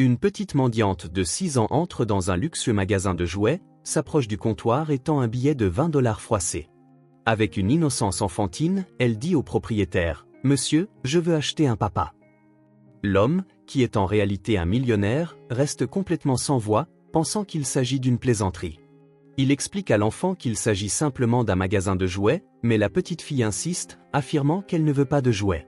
Une petite mendiante de 6 ans entre dans un luxueux magasin de jouets, s'approche du comptoir et tend un billet de 20 $ froissé. Avec une innocence enfantine, elle dit au propriétaire « Monsieur, je veux acheter un papa ». L'homme, qui est en réalité un millionnaire, reste complètement sans voix, pensant qu'il s'agit d'une plaisanterie. Il explique à l'enfant qu'il s'agit simplement d'un magasin de jouets, mais la petite fille insiste, affirmant qu'elle ne veut pas de jouets.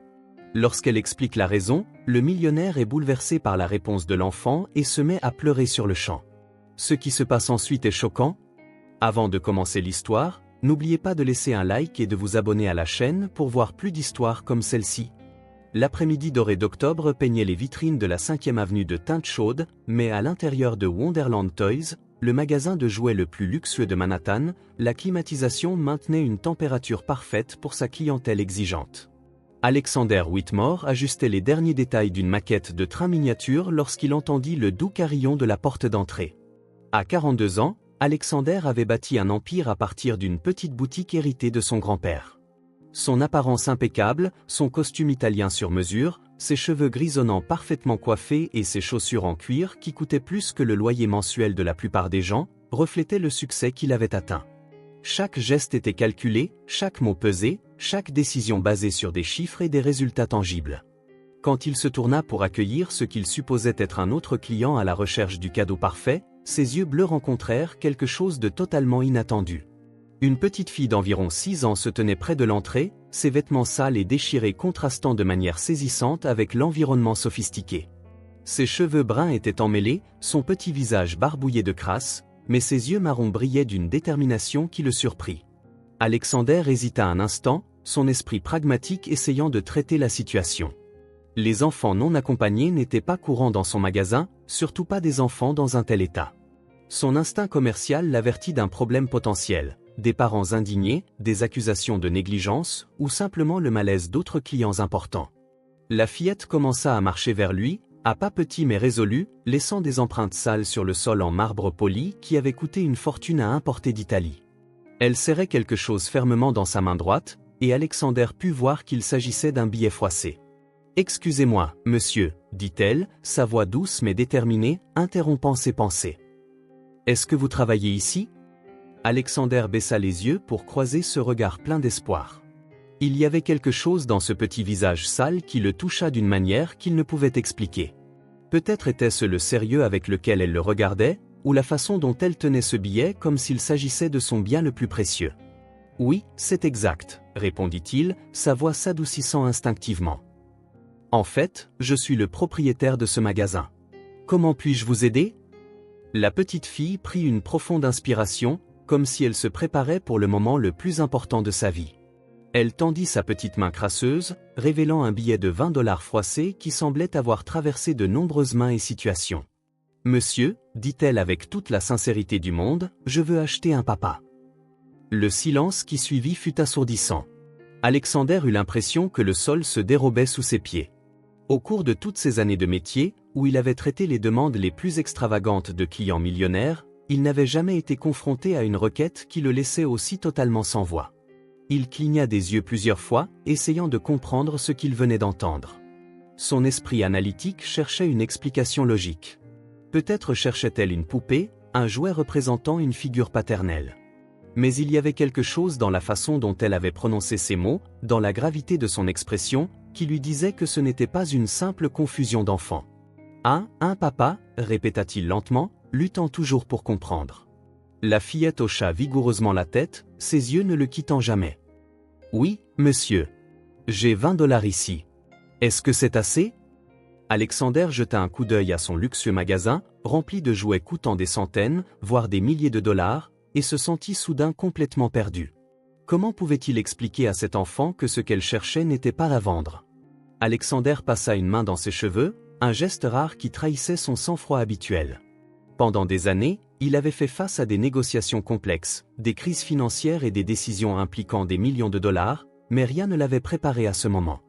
Lorsqu'elle explique la raison, le millionnaire est bouleversé par la réponse de l'enfant et se met à pleurer sur le champ. Ce qui se passe ensuite est choquant. Avant de commencer l'histoire, n'oubliez pas de laisser un like et de vous abonner à la chaîne pour voir plus d'histoires comme celle-ci. L'après-midi doré d'octobre peignait les vitrines de la 5e avenue de Teinte Chaude, mais à l'intérieur de Wonderland Toys, le magasin de jouets le plus luxueux de Manhattan, la climatisation maintenait une température parfaite pour sa clientèle exigeante. Alexander Whitmore ajustait les derniers détails d'une maquette de train miniature lorsqu'il entendit le doux carillon de la porte d'entrée. À 42 ans, Alexander avait bâti un empire à partir d'une petite boutique héritée de son grand-père. Son apparence impeccable, son costume italien sur mesure, ses cheveux grisonnants parfaitement coiffés et ses chaussures en cuir qui coûtaient plus que le loyer mensuel de la plupart des gens, reflétaient le succès qu'il avait atteint. Chaque geste était calculé, chaque mot pesé, chaque décision basée sur des chiffres et des résultats tangibles. Quand il se tourna pour accueillir ce qu'il supposait être un autre client à la recherche du cadeau parfait, ses yeux bleus rencontrèrent quelque chose de totalement inattendu. Une petite fille d'environ 6 ans se tenait près de l'entrée, ses vêtements sales et déchirés contrastant de manière saisissante avec l'environnement sophistiqué. Ses cheveux bruns étaient emmêlés, son petit visage barbouillé de crasse, mais ses yeux marrons brillaient d'une détermination qui le surprit. Alexander hésita un instant, son esprit pragmatique essayant de traiter la situation. Les enfants non accompagnés n'étaient pas courants dans son magasin, surtout pas des enfants dans un tel état. Son instinct commercial l'avertit d'un problème potentiel. Des parents indignés, des accusations de négligence, ou simplement le malaise d'autres clients importants. La fillette commença à marcher vers lui, à pas petits mais résolus, laissant des empreintes sales sur le sol en marbre poli qui avait coûté une fortune à importer d'Italie. Elle serrait quelque chose fermement dans sa main droite, et Alexander put voir qu'il s'agissait d'un billet froissé. « Excusez-moi, monsieur, dit-elle, sa voix douce mais déterminée, interrompant ses pensées. « Est-ce que vous travaillez ici ?» Alexander baissa les yeux pour croiser ce regard plein d'espoir. Il y avait quelque chose dans ce petit visage sale qui le toucha d'une manière qu'il ne pouvait expliquer. Peut-être était-ce le sérieux avec lequel elle le regardait, ou la façon dont elle tenait ce billet comme s'il s'agissait de son bien le plus précieux. « Oui, c'est exact, » répondit-il, sa voix s'adoucissant instinctivement. « En fait, je suis le propriétaire de ce magasin. Comment puis-je vous aider ?» La petite fille prit une profonde inspiration, comme si elle se préparait pour le moment le plus important de sa vie. Elle tendit sa petite main crasseuse, révélant un billet de 20 $ froissé qui semblait avoir traversé de nombreuses mains et situations. « Monsieur, dit-elle avec toute la sincérité du monde, je veux acheter un papa. » Le silence qui suivit fut assourdissant. Alexander eut l'impression que le sol se dérobait sous ses pieds. Au cours de toutes ces années de métier, où il avait traité les demandes les plus extravagantes de clients millionnaires, il n'avait jamais été confronté à une requête qui le laissait aussi totalement sans voix. Il cligna des yeux plusieurs fois, essayant de comprendre ce qu'il venait d'entendre. Son esprit analytique cherchait une explication logique. Peut-être cherchait-elle une poupée, un jouet représentant une figure paternelle. Mais il y avait quelque chose dans la façon dont elle avait prononcé ces mots, dans la gravité de son expression, qui lui disait que ce n'était pas une simple confusion d'enfants. « Un papa » répéta-t-il lentement, luttant toujours pour comprendre. La fillette hocha vigoureusement la tête, ses yeux ne le quittant jamais. « Oui, monsieur. J'ai 20 $ ici. Est-ce que c'est assez ?» Alexander jeta un coup d'œil à son luxueux magasin, rempli de jouets coûtant des centaines, voire des milliers de dollars, et se sentit soudain complètement perdu. Comment pouvait-il expliquer à cet enfant que ce qu'elle cherchait n'était pas à vendre? Alexander passa une main dans ses cheveux, un geste rare qui trahissait son sang-froid habituel. Pendant des années, il avait fait face à des négociations complexes, des crises financières et des décisions impliquant des millions de dollars, mais rien ne l'avait préparé à ce moment.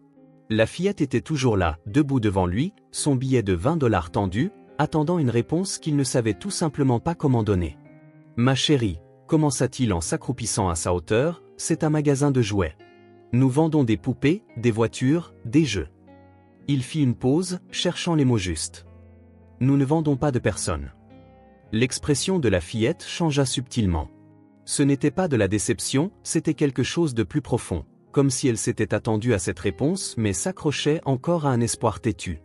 La fillette était toujours là, debout devant lui, son billet de 20 $ tendu, attendant une réponse qu'il ne savait tout simplement pas comment donner. « Ma chérie, commença-t-il en s'accroupissant à sa hauteur, c'est un magasin de jouets. Nous vendons des poupées, des voitures, des jeux. » Il fit une pause, cherchant les mots justes. « nous ne vendons pas de personne. L'expression de la fillette changea subtilement. Ce n'était pas de la déception, c'était quelque chose de plus profond, comme si elle s'était attendue à cette réponse mais s'accrochait encore à un espoir têtu.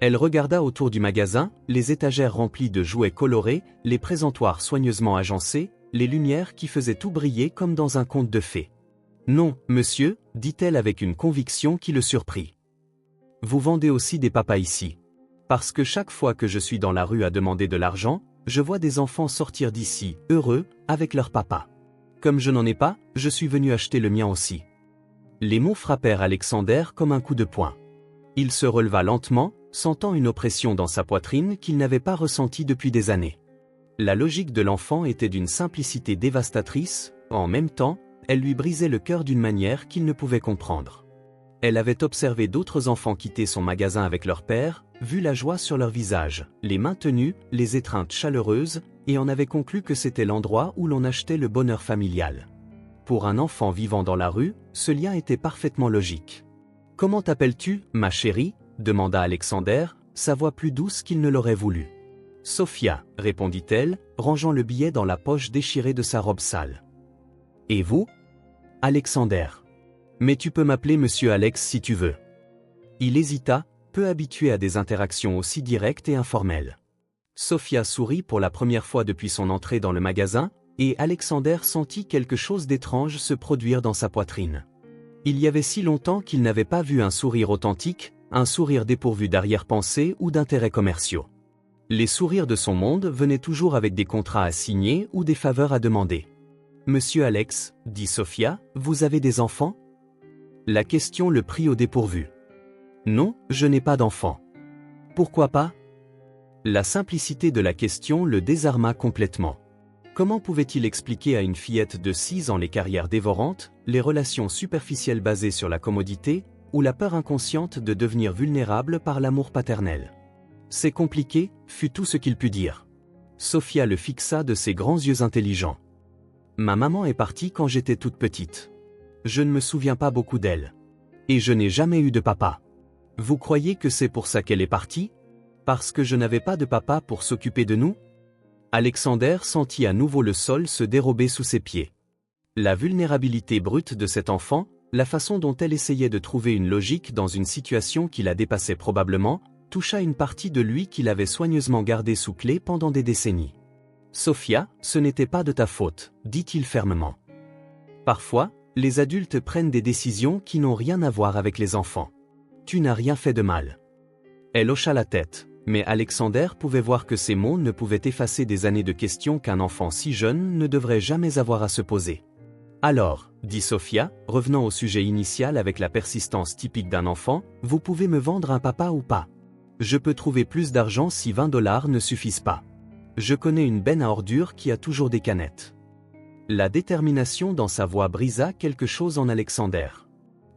Elle regarda autour du magasin, les étagères remplies de jouets colorés, les présentoirs soigneusement agencés, les lumières qui faisaient tout briller comme dans un conte de fées. « Non, monsieur, dit-elle avec une conviction qui le surprit. Vous vendez aussi des papas ici. Parce que chaque fois que je suis dans la rue à demander de l'argent, je vois des enfants sortir d'ici, heureux, avec leur papa. Comme je n'en ai pas, je suis venu acheter le mien aussi. » Les mots frappèrent Alexander comme un coup de poing. Il se releva lentement, sentant une oppression dans sa poitrine qu'il n'avait pas ressentie depuis des années. La logique de l'enfant était d'une simplicité dévastatrice, en même temps, elle lui brisait le cœur d'une manière qu'il ne pouvait comprendre. Elle avait observé d'autres enfants quitter son magasin avec leur père, vu la joie sur leur visage, les mains tenues, les étreintes chaleureuses, et en avait conclu que c'était l'endroit où l'on achetait le bonheur familial. Pour un enfant vivant dans la rue, ce lien était parfaitement logique. « Comment t'appelles-tu, ma chérie ?» demanda Alexander, sa voix plus douce qu'il ne l'aurait voulu. « Sophia, répondit-elle, rangeant le billet dans la poche déchirée de sa robe sale. « Et vous ?»« Alexander. Mais tu peux m'appeler Monsieur Alex si tu veux. » Il hésita, peu habitué à des interactions aussi directes et informelles. Sophia sourit pour la première fois depuis son entrée dans le magasin, et Alexander sentit quelque chose d'étrange se produire dans sa poitrine. Il y avait si longtemps qu'il n'avait pas vu un sourire authentique, un sourire dépourvu d'arrière-pensée ou d'intérêts commerciaux. Les sourires de son monde venaient toujours avec des contrats à signer ou des faveurs à demander. « Monsieur Alex, dit Sophia, vous avez des enfants ?» La question le prit au dépourvu. « Non, je n'ai pas d'enfants. »« Pourquoi pas ?» La simplicité de la question le désarma complètement. Comment pouvait-il expliquer à une fillette de 6 ans les carrières dévorantes, les relations superficielles basées sur la commodité, ou la peur inconsciente de devenir vulnérable par l'amour paternel? « C'est compliqué » fut tout ce qu'il put dire. Sophia le fixa de ses grands yeux intelligents. « Ma maman est partie quand j'étais toute petite. Je ne me souviens pas beaucoup d'elle. Et je n'ai jamais eu de papa. Vous croyez que c'est pour ça qu'elle est partie? Parce que je n'avais pas de papa pour s'occuper de nous ?» Alexander sentit à nouveau le sol se dérober sous ses pieds. La vulnérabilité brute de cet enfant, la façon dont elle essayait de trouver une logique dans une situation qui la dépassait probablement, toucha une partie de lui qu'il avait soigneusement gardée sous clé pendant des décennies. « Sophia, ce n'était pas de ta faute, dit-il fermement. Parfois, les adultes prennent des décisions qui n'ont rien à voir avec les enfants. Tu n'as rien fait de mal. » Elle hocha la tête. Mais Alexander pouvait voir que ces mots ne pouvaient effacer des années de questions qu'un enfant si jeune ne devrait jamais avoir à se poser. « Alors, dit Sophia, revenant au sujet initial avec la persistance typique d'un enfant, vous pouvez me vendre un papa ou pas? Je peux trouver plus d'argent si 20$ ne suffisent pas. Je connais une benne à ordures qui a toujours des canettes. » La détermination dans sa voix brisa quelque chose en Alexander.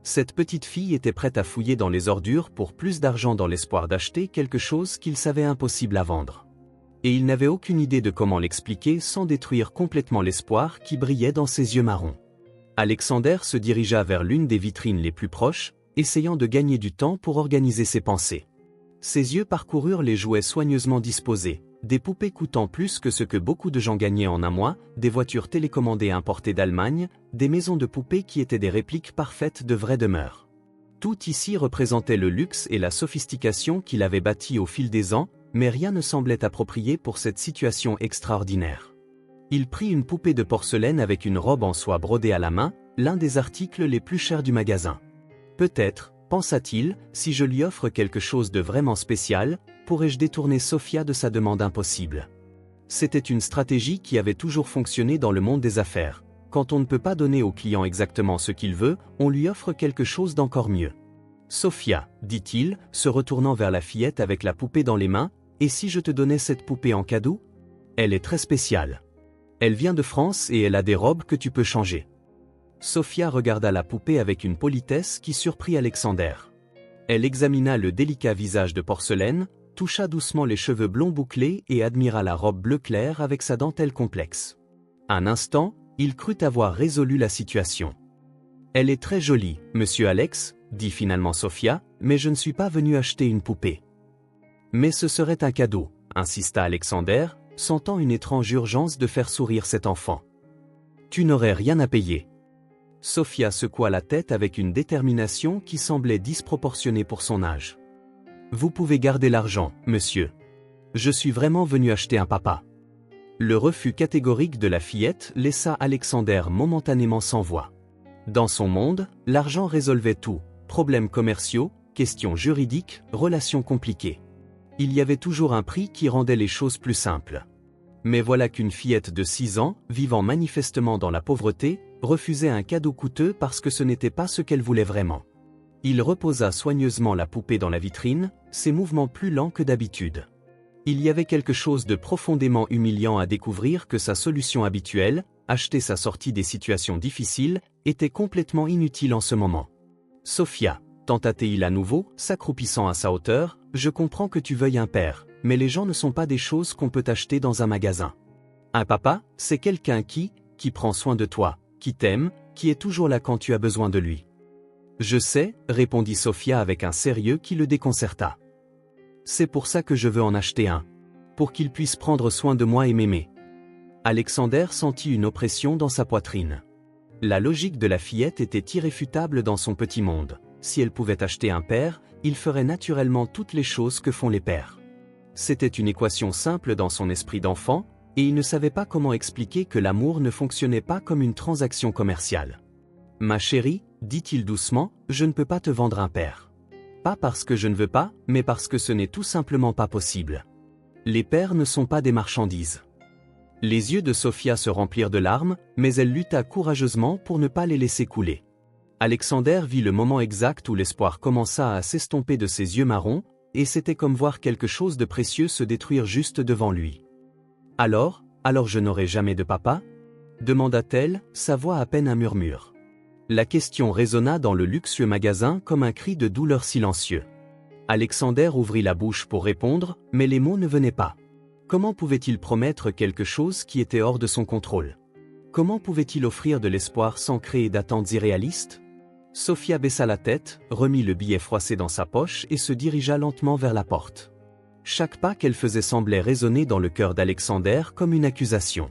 Cette petite fille était prête à fouiller dans les ordures pour plus d'argent dans l'espoir d'acheter quelque chose qu'il savait impossible à vendre. Et il n'avait aucune idée de comment l'expliquer sans détruire complètement l'espoir qui brillait dans ses yeux marrons. Alexander se dirigea vers l'une des vitrines les plus proches, essayant de gagner du temps pour organiser ses pensées. Ses yeux parcoururent les jouets soigneusement disposés, des poupées coûtant plus que ce que beaucoup de gens gagnaient en un mois, des voitures télécommandées importées d'Allemagne, des maisons de poupées qui étaient des répliques parfaites de vraies demeures. Tout ici représentait le luxe et la sophistication qu'il avait bâti au fil des ans, mais rien ne semblait approprié pour cette situation extraordinaire. Il prit une poupée de porcelaine avec une robe en soie brodée à la main, l'un des articles les plus chers du magasin. Peut-être, pensa-t-il, si je lui offre quelque chose de vraiment spécial, pourrais-je détourner Sophia de sa demande impossible. C'était une stratégie qui avait toujours fonctionné dans le monde des affaires. Quand on ne peut pas donner au client exactement ce qu'il veut, on lui offre quelque chose d'encore mieux. « Sophia, dit-il, se retournant vers la fillette avec la poupée dans les mains, et si je te donnais cette poupée en cadeau? Elle est très spéciale. Elle vient de France et elle a des robes que tu peux changer. » Sophia regarda la poupée avec une politesse qui surprit Alexander. Elle examina le délicat visage de porcelaine, toucha doucement les cheveux blonds bouclés et admira la robe bleu clair avec sa dentelle complexe. Un instant, il crut avoir résolu la situation. « Elle est très jolie, monsieur Alex, dit finalement Sophia, mais je ne suis pas venue acheter une poupée. »« Mais ce serait un cadeau, insista Alexander, sentant une étrange urgence de faire sourire cet enfant. Tu n'aurais rien à payer. Sophia secoua la tête avec une détermination qui semblait disproportionnée pour son âge. Vous pouvez garder l'argent, monsieur. Je suis vraiment venu acheter un papa. Le refus catégorique de la fillette laissa Alexander momentanément sans voix. Dans son monde, l'argent résolvait tout, problèmes commerciaux, questions juridiques, relations compliquées. Il y avait toujours un prix qui rendait les choses plus simples. Mais voilà qu'une fillette de 6 ans, vivant manifestement dans la pauvreté, refusait un cadeau coûteux parce que ce n'était pas ce qu'elle voulait vraiment. Il reposa soigneusement la poupée dans la vitrine, ses mouvements plus lents que d'habitude. Il y avait quelque chose de profondément humiliant à découvrir que sa solution habituelle, acheter sa sortie des situations difficiles, était complètement inutile en ce moment. Sophia, tenta-t-il à nouveau, s'accroupissant à sa hauteur, je comprends que tu veuilles un père, mais les gens ne sont pas des choses qu'on peut acheter dans un magasin. Un papa, c'est quelqu'un qui prend soin de toi, qui t'aime, qui est toujours là quand tu as besoin de lui. Je sais, répondit Sophia avec un sérieux qui le déconcerta. C'est pour ça que je veux en acheter un. Pour qu'il puisse prendre soin de moi et m'aimer. Alexander sentit une oppression dans sa poitrine. La logique de la fillette était irréfutable dans son petit monde. Si elle pouvait acheter un père, il ferait naturellement toutes les choses que font les pères. C'était une équation simple dans son esprit d'enfant, et il ne savait pas comment expliquer que l'amour ne fonctionnait pas comme une transaction commerciale. « Ma chérie, dit-il doucement, je ne peux pas te vendre un père. Pas parce que je ne veux pas, mais parce que ce n'est tout simplement pas possible. Les pères ne sont pas des marchandises. » Les yeux de Sophia se remplirent de larmes, mais elle lutta courageusement pour ne pas les laisser couler. Alexander vit le moment exact où l'espoir commença à s'estomper de ses yeux marrons, et c'était comme voir quelque chose de précieux se détruire juste devant lui. « Alors je n'aurai jamais de papa ?» demanda-t-elle, sa voix à peine un murmure. La question résonna dans le luxueux magasin comme un cri de douleur silencieux. Alexander ouvrit la bouche pour répondre, mais les mots ne venaient pas. Comment pouvait-il promettre quelque chose qui était hors de son contrôle? Comment pouvait-il offrir de l'espoir sans créer d'attentes irréalistes? Sophia baissa la tête, remit le billet froissé dans sa poche et se dirigea lentement vers la porte. Chaque pas qu'elle faisait semblait résonner dans le cœur d'Alexander comme une accusation.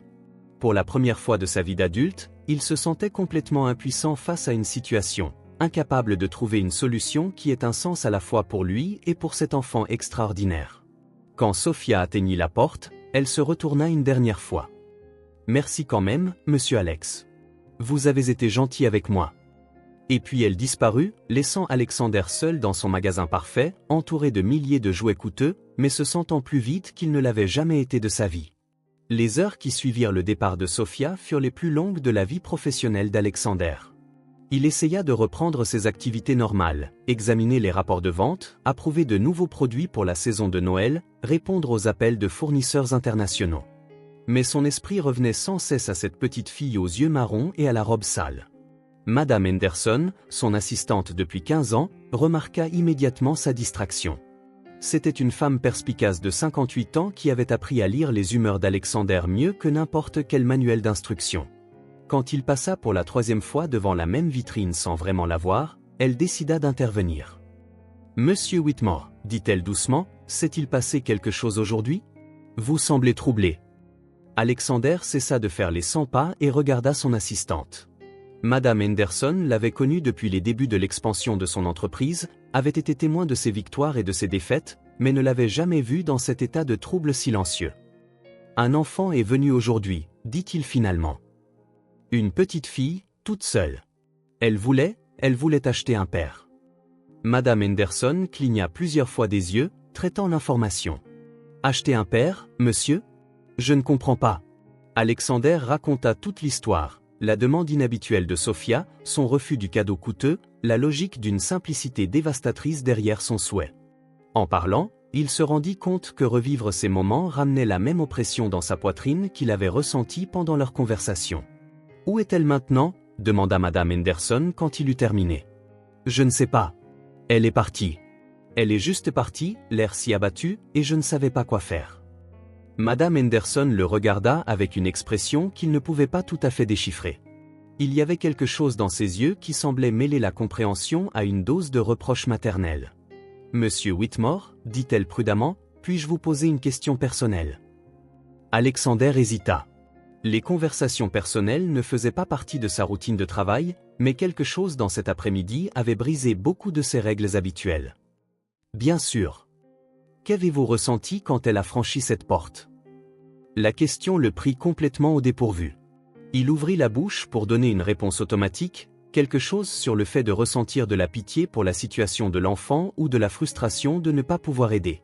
Pour la première fois de sa vie d'adulte, il se sentait complètement impuissant face à une situation, incapable de trouver une solution qui ait un sens à la fois pour lui et pour cet enfant extraordinaire. Quand Sophia atteignit la porte, elle se retourna une dernière fois. « Merci quand même, monsieur Alex. Vous avez été gentil avec moi. » Et puis elle disparut, laissant Alexander seul dans son magasin parfait, entouré de milliers de jouets coûteux, mais se sentant plus vide qu'il ne l'avait jamais été de sa vie. Les heures qui suivirent le départ de Sophia furent les plus longues de la vie professionnelle d'Alexander. Il essaya de reprendre ses activités normales, examiner les rapports de vente, approuver de nouveaux produits pour la saison de Noël, répondre aux appels de fournisseurs internationaux. Mais son esprit revenait sans cesse à cette petite fille aux yeux marrons et à la robe sale. Madame Henderson, son assistante depuis 15 ans, remarqua immédiatement sa distraction. C'était une femme perspicace de 58 ans qui avait appris à lire les humeurs d'Alexander mieux que n'importe quel manuel d'instruction. Quand il passa pour la 3e fois devant la même vitrine sans vraiment la voir, elle décida d'intervenir. « Monsieur Whitmore, dit-elle doucement, s'est-il passé quelque chose aujourd'hui? Vous semblez troublé. » Alexander cessa de faire les 100 pas et regarda son assistante. Madame Henderson l'avait connue depuis les débuts de l'expansion de son entreprise, avait été témoin de ses victoires et de ses défaites, mais ne l'avait jamais vue dans cet état de trouble silencieux. « Un enfant est venu aujourd'hui, dit-il finalement. Une petite fille, toute seule. Elle voulait acheter un père. » Madame Henderson cligna plusieurs fois des yeux, traitant l'information. « Acheter un père, monsieur? Je ne comprends pas. » Alexander raconta toute l'histoire. La demande inhabituelle de Sophia, son refus du cadeau coûteux, la logique d'une simplicité dévastatrice derrière son souhait. En parlant, il se rendit compte que revivre ces moments ramenait la même oppression dans sa poitrine qu'il avait ressentie pendant leur conversation. « Où est-elle maintenant ?» demanda Madame Henderson quand il eut terminé. « Je ne sais pas. Elle est partie. Elle est juste partie, l'air si abattu, et je ne savais pas quoi faire. » Madame Henderson le regarda avec une expression qu'il ne pouvait pas tout à fait déchiffrer. Il y avait quelque chose dans ses yeux qui semblait mêler la compréhension à une dose de reproche maternel. « Monsieur Whitmore, dit-elle prudemment, puis-je vous poser une question personnelle? Alexander hésita. Les conversations personnelles ne faisaient pas partie de sa routine de travail, mais quelque chose dans cet après-midi avait brisé beaucoup de ses règles habituelles. Bien sûr. Qu'avez-vous ressenti quand elle a franchi cette porte? La question le prit complètement au dépourvu. Il ouvrit la bouche pour donner une réponse automatique, quelque chose sur le fait de ressentir de la pitié pour la situation de l'enfant ou de la frustration de ne pas pouvoir aider.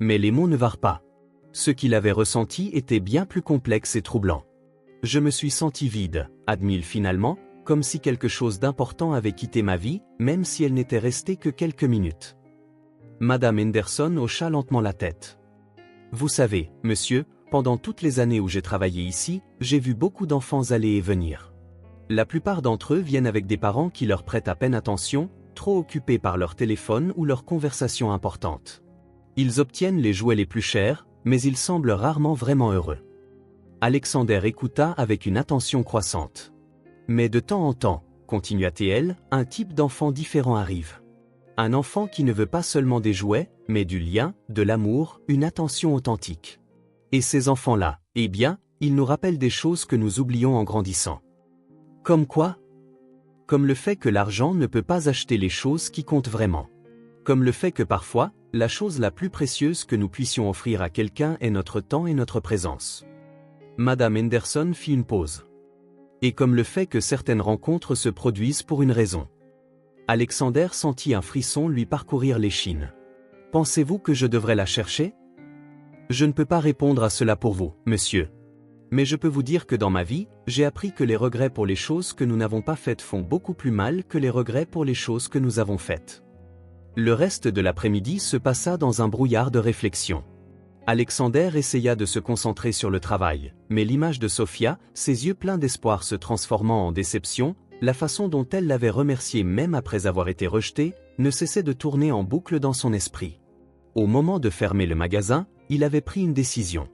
Mais les mots ne vinrent pas. Ce qu'il avait ressenti était bien plus complexe et troublant. Je me suis senti vide, admit-il finalement, comme si quelque chose d'important avait quitté ma vie, même si elle n'était restée que quelques minutes. Madame Henderson hocha lentement la tête. Vous savez, monsieur, pendant toutes les années où j'ai travaillé ici, j'ai vu beaucoup d'enfants aller et venir. La plupart d'entre eux viennent avec des parents qui leur prêtent à peine attention, trop occupés par leur téléphone ou leurs conversations importantes. Ils obtiennent les jouets les plus chers, mais ils semblent rarement vraiment heureux. Alexander écouta avec une attention croissante. Mais de temps en temps, continua-t-elle, un type d'enfant différent arrive. Un enfant qui ne veut pas seulement des jouets, mais du lien, de l'amour, une attention authentique. Et ces enfants-là, eh bien, ils nous rappellent des choses que nous oublions en grandissant. Comme quoi? Comme le fait que l'argent ne peut pas acheter les choses qui comptent vraiment. Comme le fait que parfois, la chose la plus précieuse que nous puissions offrir à quelqu'un est notre temps et notre présence. Madame Henderson fit une pause. Et comme le fait que certaines rencontres se produisent pour une raison. Alexander sentit un frisson lui parcourir l'échine. Pensez-vous que je devrais la chercher? Je ne peux pas répondre à cela pour vous, monsieur. Mais je peux vous dire que dans ma vie, j'ai appris que les regrets pour les choses que nous n'avons pas faites font beaucoup plus mal que les regrets pour les choses que nous avons faites. Le reste de l'après-midi se passa dans un brouillard de réflexion. Alexander essaya de se concentrer sur le travail, mais l'image de Sophia, ses yeux pleins d'espoir se transformant en déception, la façon dont elle l'avait remercié même après avoir été rejetée, ne cessait de tourner en boucle dans son esprit. Au moment de fermer le magasin, il avait pris une décision.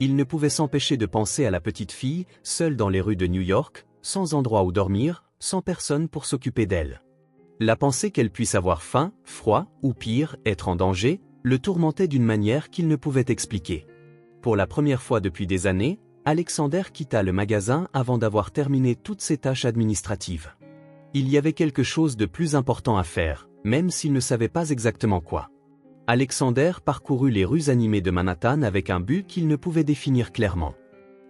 Il ne pouvait s'empêcher de penser à la petite fille, seule dans les rues de New York, sans endroit où dormir, sans personne pour s'occuper d'elle. La pensée qu'elle puisse avoir faim, froid, ou pire, être en danger, le tourmentait d'une manière qu'il ne pouvait expliquer. Pour la première fois depuis des années, Alexander quitta le magasin avant d'avoir terminé toutes ses tâches administratives. Il y avait quelque chose de plus important à faire, même s'il ne savait pas exactement quoi. Alexander parcourut les rues animées de Manhattan avec un but qu'il ne pouvait définir clairement.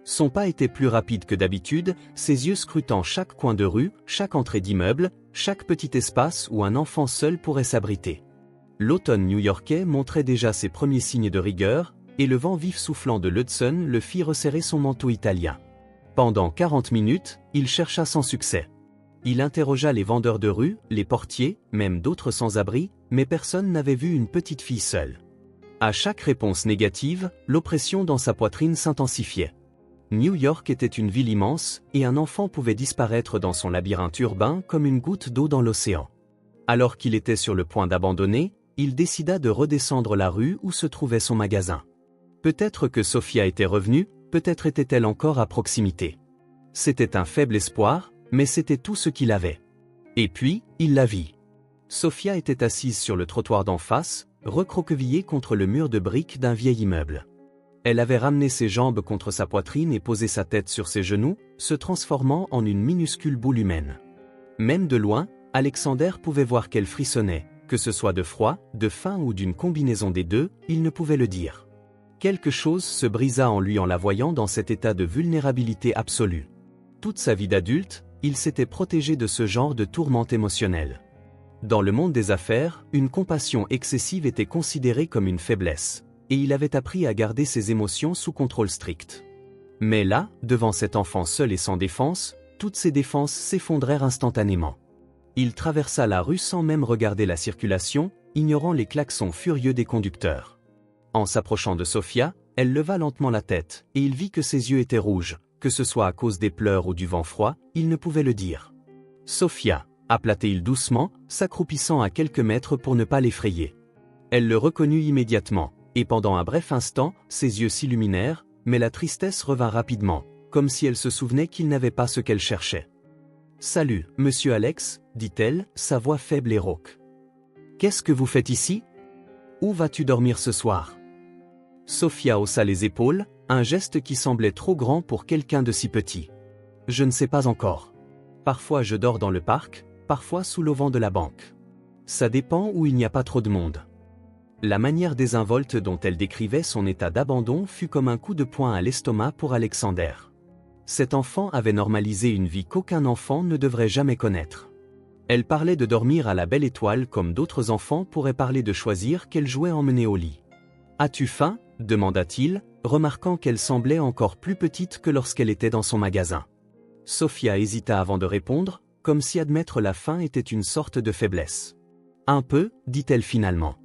Son pas était plus rapide que d'habitude, ses yeux scrutant chaque coin de rue, chaque entrée d'immeuble, chaque petit espace où un enfant seul pourrait s'abriter. L'automne new-yorkais montrait déjà ses premiers signes de rigueur, et le vent vif soufflant de l'Hudson le fit resserrer son manteau italien. Pendant 40 minutes, il chercha sans succès. Il interrogea les vendeurs de rue, les portiers, même d'autres sans-abri, mais personne n'avait vu une petite fille seule. À chaque réponse négative, l'oppression dans sa poitrine s'intensifiait. New York était une ville immense, et un enfant pouvait disparaître dans son labyrinthe urbain comme une goutte d'eau dans l'océan. Alors qu'il était sur le point d'abandonner, il décida de redescendre la rue où se trouvait son magasin. Peut-être que Sophia était revenue, peut-être était-elle encore à proximité. C'était un faible espoir, mais c'était tout ce qu'il avait. Et puis, il la vit. Sophia était assise sur le trottoir d'en face, recroquevillée contre le mur de briques d'un vieil immeuble. Elle avait ramené ses jambes contre sa poitrine et posé sa tête sur ses genoux, se transformant en une minuscule boule humaine. Même de loin, Alexander pouvait voir qu'elle frissonnait, que ce soit de froid, de faim ou d'une combinaison des deux, il ne pouvait le dire. Quelque chose se brisa en lui en la voyant dans cet état de vulnérabilité absolue. Toute sa vie d'adulte, il s'était protégé de ce genre de tourmente émotionnelle. Dans le monde des affaires, une compassion excessive était considérée comme une faiblesse, et il avait appris à garder ses émotions sous contrôle strict. Mais là, devant cet enfant seul et sans défense, toutes ses défenses s'effondrèrent instantanément. Il traversa la rue sans même regarder la circulation, ignorant les klaxons furieux des conducteurs. En s'approchant de Sophia, elle leva lentement la tête, et il vit que ses yeux étaient rouges, que ce soit à cause des pleurs ou du vent froid, il ne pouvait le dire. « Sophia » appela-t-il doucement, s'accroupissant à quelques mètres pour ne pas l'effrayer. Elle le reconnut immédiatement, et pendant un bref instant, ses yeux s'illuminèrent, mais la tristesse revint rapidement, comme si elle se souvenait qu'il n'avait pas ce qu'elle cherchait. « Salut, monsieur Alex » dit-elle, sa voix faible et rauque. « Qu'est-ce que vous faites ici? Où vas-tu dormir ce soir? Sophia haussa les épaules, un geste qui semblait trop grand pour quelqu'un de si petit. Je ne sais pas encore. Parfois je dors dans le parc, parfois sous l'auvent de la banque. Ça dépend où il n'y a pas trop de monde. La manière désinvolte dont elle décrivait son état d'abandon fut comme un coup de poing à l'estomac pour Alexander. Cet enfant avait normalisé une vie qu'aucun enfant ne devrait jamais connaître. Elle parlait de dormir à la belle étoile comme d'autres enfants pourraient parler de choisir quel jouet emmener au lit. « As-tu faim » demanda-t-il, remarquant qu'elle semblait encore plus petite que lorsqu'elle était dans son magasin. Sophia hésita avant de répondre, comme si admettre la faim était une sorte de faiblesse. « Un peu » dit-elle finalement.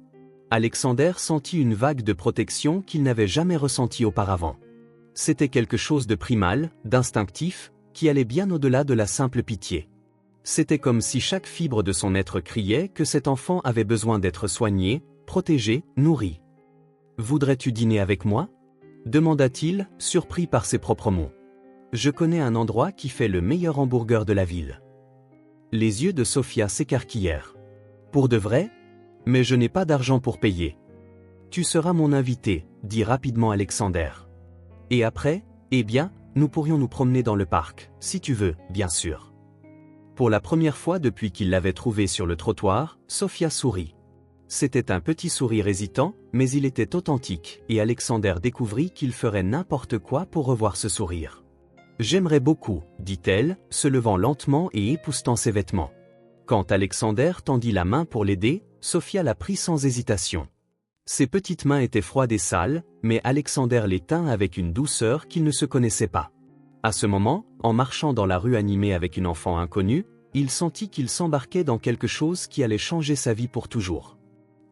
Alexander sentit une vague de protection qu'il n'avait jamais ressentie auparavant. C'était quelque chose de primal, d'instinctif, qui allait bien au-delà de la simple pitié. C'était comme si chaque fibre de son être criait que cet enfant avait besoin d'être soigné, protégé, nourri. « Voudrais-tu dîner avec moi » demanda-t-il, surpris par ses propres mots. « Je connais un endroit qui fait le meilleur hamburger de la ville. » Les yeux de Sophia s'écarquillèrent. « Pour de vrai ? Mais je n'ai pas d'argent pour payer. »« Tu seras mon invité, » dit rapidement Alexander. « Et après, eh bien, nous pourrions nous promener dans le parc, si tu veux, bien sûr. » Pour la première fois depuis qu'il l'avait trouvée sur le trottoir, Sophia sourit. C'était un petit sourire hésitant, mais il était authentique, et Alexander découvrit qu'il ferait n'importe quoi pour revoir ce sourire. « J'aimerais beaucoup, » dit-elle, se levant lentement et époussetant ses vêtements. Quand Alexander tendit la main pour l'aider, Sophia la prit sans hésitation. Ses petites mains étaient froides et sales, mais Alexander les tint avec une douceur qu'il ne se connaissait pas. À ce moment, en marchant dans la rue animée avec une enfant inconnue, il sentit qu'il s'embarquait dans quelque chose qui allait changer sa vie pour toujours.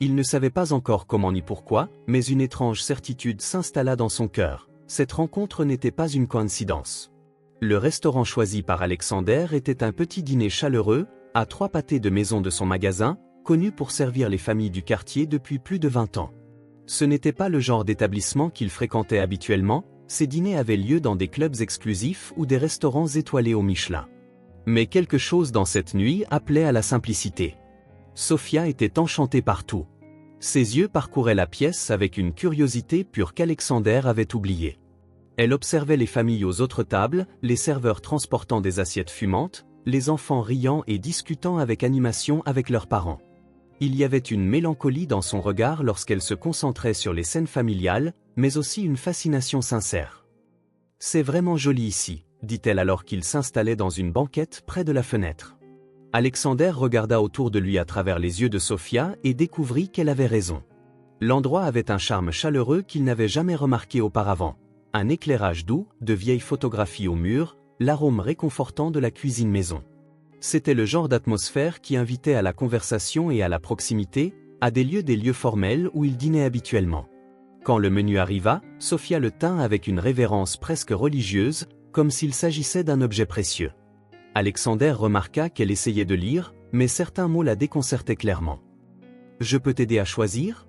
Il ne savait pas encore comment ni pourquoi, mais une étrange certitude s'installa dans son cœur. Cette rencontre n'était pas une coïncidence. Le restaurant choisi par Alexander était un petit dîner chaleureux, à 3 pâtés de maison de son magasin, connu pour servir les familles du quartier depuis plus de 20 ans. Ce n'était pas le genre d'établissement qu'il fréquentait habituellement, ces dîners avaient lieu dans des clubs exclusifs ou des restaurants étoilés au Michelin. Mais quelque chose dans cette nuit appelait à la simplicité. Sophia était enchantée par tout. Ses yeux parcouraient la pièce avec une curiosité pure qu'Alexander avait oubliée. Elle observait les familles aux autres tables, les serveurs transportant des assiettes fumantes, les enfants riant et discutant avec animation avec leurs parents. Il y avait une mélancolie dans son regard lorsqu'elle se concentrait sur les scènes familiales, mais aussi une fascination sincère. « C'est vraiment joli ici », dit-elle alors qu'il s'installait dans une banquette près de la fenêtre. Alexander regarda autour de lui à travers les yeux de Sophia et découvrit qu'elle avait raison. L'endroit avait un charme chaleureux qu'il n'avait jamais remarqué auparavant. Un éclairage doux, de vieilles photographies au mur, l'arôme réconfortant de la cuisine maison. C'était le genre d'atmosphère qui invitait à la conversation et à la proximité, à des lieux formels où il dînait habituellement. Quand le menu arriva, Sophia le tint avec une révérence presque religieuse, comme s'il s'agissait d'un objet précieux. Alexander remarqua qu'elle essayait de lire, mais certains mots la déconcertaient clairement. « Je peux t'aider à choisir »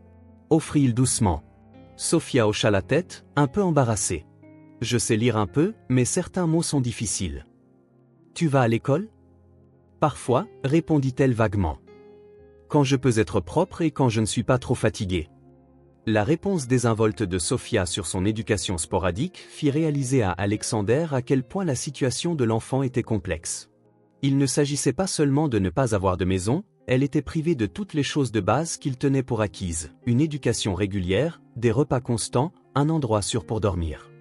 offrit-il doucement. Sophia hocha la tête, un peu embarrassée. « Je sais lire un peu, mais certains mots sont difficiles. »« Tu vas à l'école » ?»« Parfois, répondit-elle vaguement. « Quand je peux être propre et quand je ne suis pas trop fatiguée. » La réponse désinvolte de Sophia sur son éducation sporadique fit réaliser à Alexander à quel point la situation de l'enfant était complexe. Il ne s'agissait pas seulement de ne pas avoir de maison, elle était privée de toutes les choses de base qu'il tenait pour acquises, une éducation régulière, des repas constants, un endroit sûr pour dormir.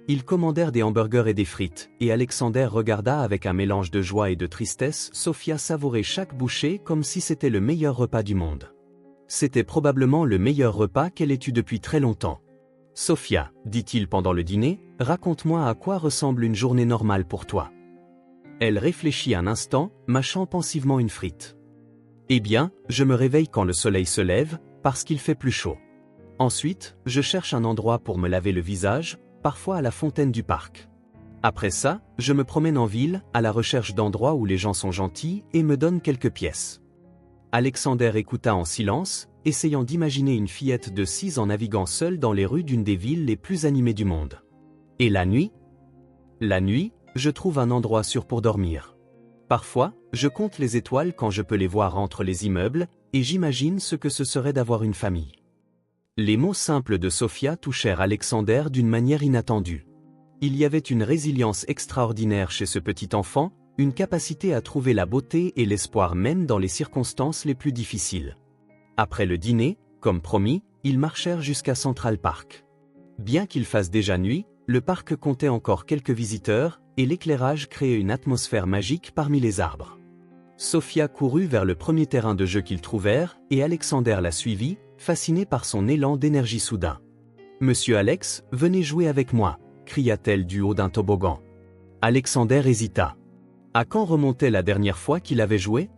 Ils commandèrent des hamburgers et des frites, et Alexander regarda avec un mélange de joie et de tristesse Sophia savourer chaque bouchée comme si c'était le meilleur repas du monde. C'était probablement le meilleur repas qu'elle ait eu depuis très longtemps. « Sophia, » dit-il pendant le dîner, « raconte-moi à quoi ressemble une journée normale pour toi. » Elle réfléchit un instant, mâchant pensivement une frite. « Eh bien, je me réveille quand le soleil se lève, parce qu'il fait plus chaud. Ensuite, je cherche un endroit pour me laver le visage, parfois à la fontaine du parc. Après ça, je me promène en ville, à la recherche d'endroits où les gens sont gentils et me donnent quelques pièces. » Alexander écouta en silence, essayant d'imaginer une fillette de 6 ans naviguant seule dans les rues d'une des villes les plus animées du monde. « Et la nuit ?»« La nuit, je trouve un endroit sûr pour dormir. Parfois, je compte les étoiles quand je peux les voir entre les immeubles, et j'imagine ce que ce serait d'avoir une famille. » Les mots simples de Sophia touchèrent Alexander d'une manière inattendue. Il y avait une résilience extraordinaire chez ce petit enfant, une capacité à trouver la beauté et l'espoir même dans les circonstances les plus difficiles. Après le dîner, comme promis, ils marchèrent jusqu'à Central Park. Bien qu'il fasse déjà nuit, le parc comptait encore quelques visiteurs, et l'éclairage créait une atmosphère magique parmi les arbres. Sophia courut vers le premier terrain de jeu qu'ils trouvèrent, et Alexander la suivit, fasciné par son élan d'énergie soudain. « Monsieur Alex, venez jouer avec moi » cria-t-elle du haut d'un toboggan. Alexander hésita. À quand remontait la dernière fois qu'il avait joué?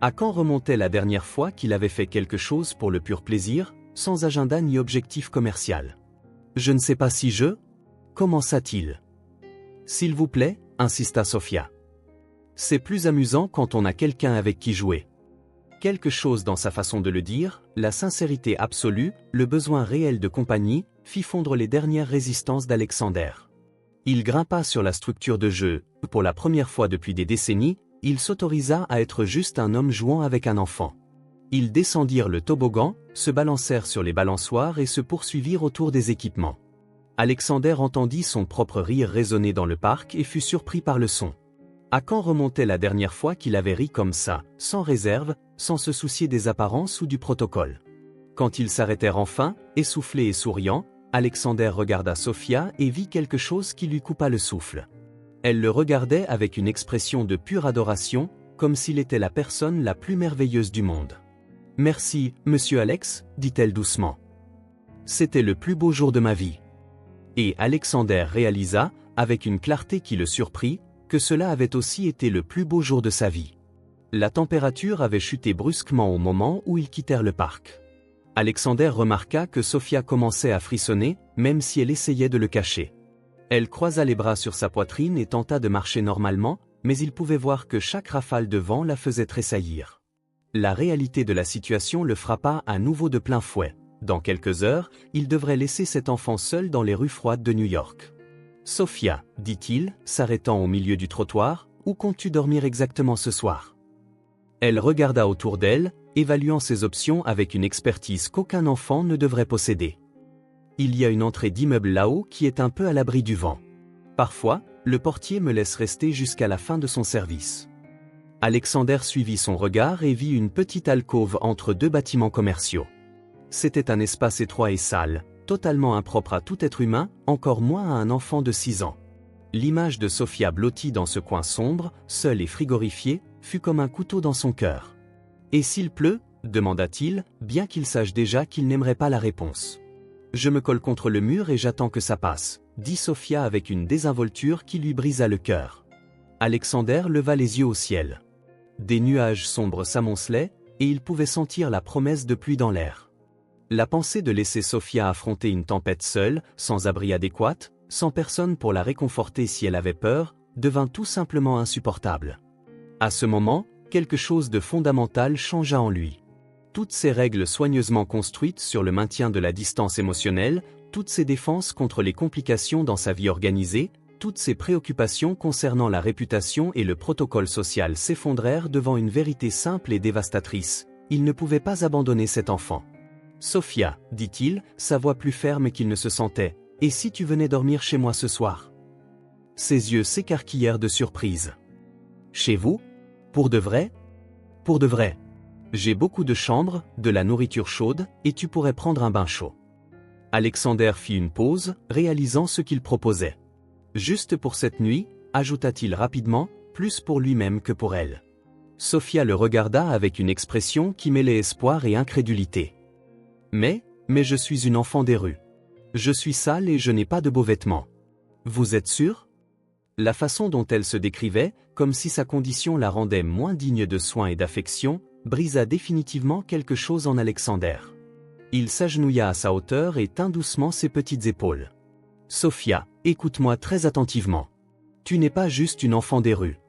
À quand remontait la dernière fois qu'il avait fait quelque chose pour le pur plaisir, sans agenda ni objectif commercial? Je ne sais pas si je... Commença-t-il. S'il vous plaît, insista Sophia. C'est plus amusant quand on a quelqu'un avec qui jouer. Quelque chose dans sa façon de le dire, la sincérité absolue, le besoin réel de compagnie, fit fondre les dernières résistances d'Alexander. Il grimpa sur la structure de jeu. Pour la première fois depuis des décennies, il s'autorisa à être juste un homme jouant avec un enfant. Ils descendirent le toboggan, se balancèrent sur les balançoires et se poursuivirent autour des équipements. Alexander entendit son propre rire résonner dans le parc et fut surpris par le son. À quand remontait la dernière fois qu'il avait ri comme ça, sans réserve, sans se soucier des apparences ou du protocole? Quand ils s'arrêtèrent enfin, essoufflés et souriants, Alexander regarda Sophia et vit quelque chose qui lui coupa le souffle. Elle le regardait avec une expression de pure adoration, comme s'il était la personne la plus merveilleuse du monde. « Merci, monsieur Alex, dit-elle doucement. C'était le plus beau jour de ma vie. » Et Alexander réalisa, avec une clarté qui le surprit, que cela avait aussi été le plus beau jour de sa vie. La température avait chuté brusquement au moment où ils quittèrent le parc. Alexander remarqua que Sophia commençait à frissonner, même si elle essayait de le cacher. Elle croisa les bras sur sa poitrine et tenta de marcher normalement, mais il pouvait voir que chaque rafale de vent la faisait tressaillir. La réalité de la situation le frappa à nouveau de plein fouet. Dans quelques heures, il devrait laisser cet enfant seul dans les rues froides de New York. « Sophia, dit-il, s'arrêtant au milieu du trottoir, où comptes-tu dormir exactement ce soir ?» Elle regarda autour d'elle, évaluant ses options avec une expertise qu'aucun enfant ne devrait posséder. Il y a une entrée d'immeuble là-haut qui est un peu à l'abri du vent. Parfois, le portier me laisse rester jusqu'à la fin de son service. Alexander suivit son regard et vit une petite alcôve entre deux bâtiments commerciaux. C'était un espace étroit et sale, totalement impropre à tout être humain, encore moins à un enfant de 6 ans. L'image de Sophia blottie dans ce coin sombre, seule et frigorifiée, fut comme un couteau dans son cœur. « Et s'il pleut ?» demanda-t-il, bien qu'il sache déjà qu'il n'aimerait pas la réponse. « Je me colle contre le mur et j'attends que ça passe, » dit Sophia avec une désinvolture qui lui brisa le cœur. Alexander leva les yeux au ciel. Des nuages sombres s'amoncelaient, et il pouvait sentir la promesse de pluie dans l'air. La pensée de laisser Sophia affronter une tempête seule, sans abri adéquat, sans personne pour la réconforter si elle avait peur, devint tout simplement insupportable. À ce moment, quelque chose de fondamental changea en lui. Toutes ces règles soigneusement construites sur le maintien de la distance émotionnelle, toutes ces défenses contre les complications dans sa vie organisée, toutes ces préoccupations concernant la réputation et le protocole social s'effondrèrent devant une vérité simple et dévastatrice. Il ne pouvait pas abandonner cet enfant. « Sophia, dit-il, sa voix plus ferme qu'il ne se sentait, et si tu venais dormir chez moi ce soir ?» Ses yeux s'écarquillèrent de surprise. « Chez vous? Pour de vrai? Pour de vrai. J'ai beaucoup de chambres, de la nourriture chaude, et tu pourrais prendre un bain chaud. » Alexander fit une pause, réalisant ce qu'il proposait. « Juste pour cette nuit, » ajouta-t-il rapidement, plus pour lui-même que pour elle. Sophia le regarda avec une expression qui mêlait espoir et incrédulité. « Mais je suis une enfant des rues. Je suis sale et je n'ai pas de beaux vêtements. Vous êtes sûr ?» La façon dont elle se décrivait, comme si sa condition la rendait moins digne de soins et d'affection, brisa définitivement quelque chose en Alexander. Il s'agenouilla à sa hauteur et tint doucement ses petites épaules. « Sophia, écoute-moi très attentivement. Tu n'es pas juste une enfant des rues.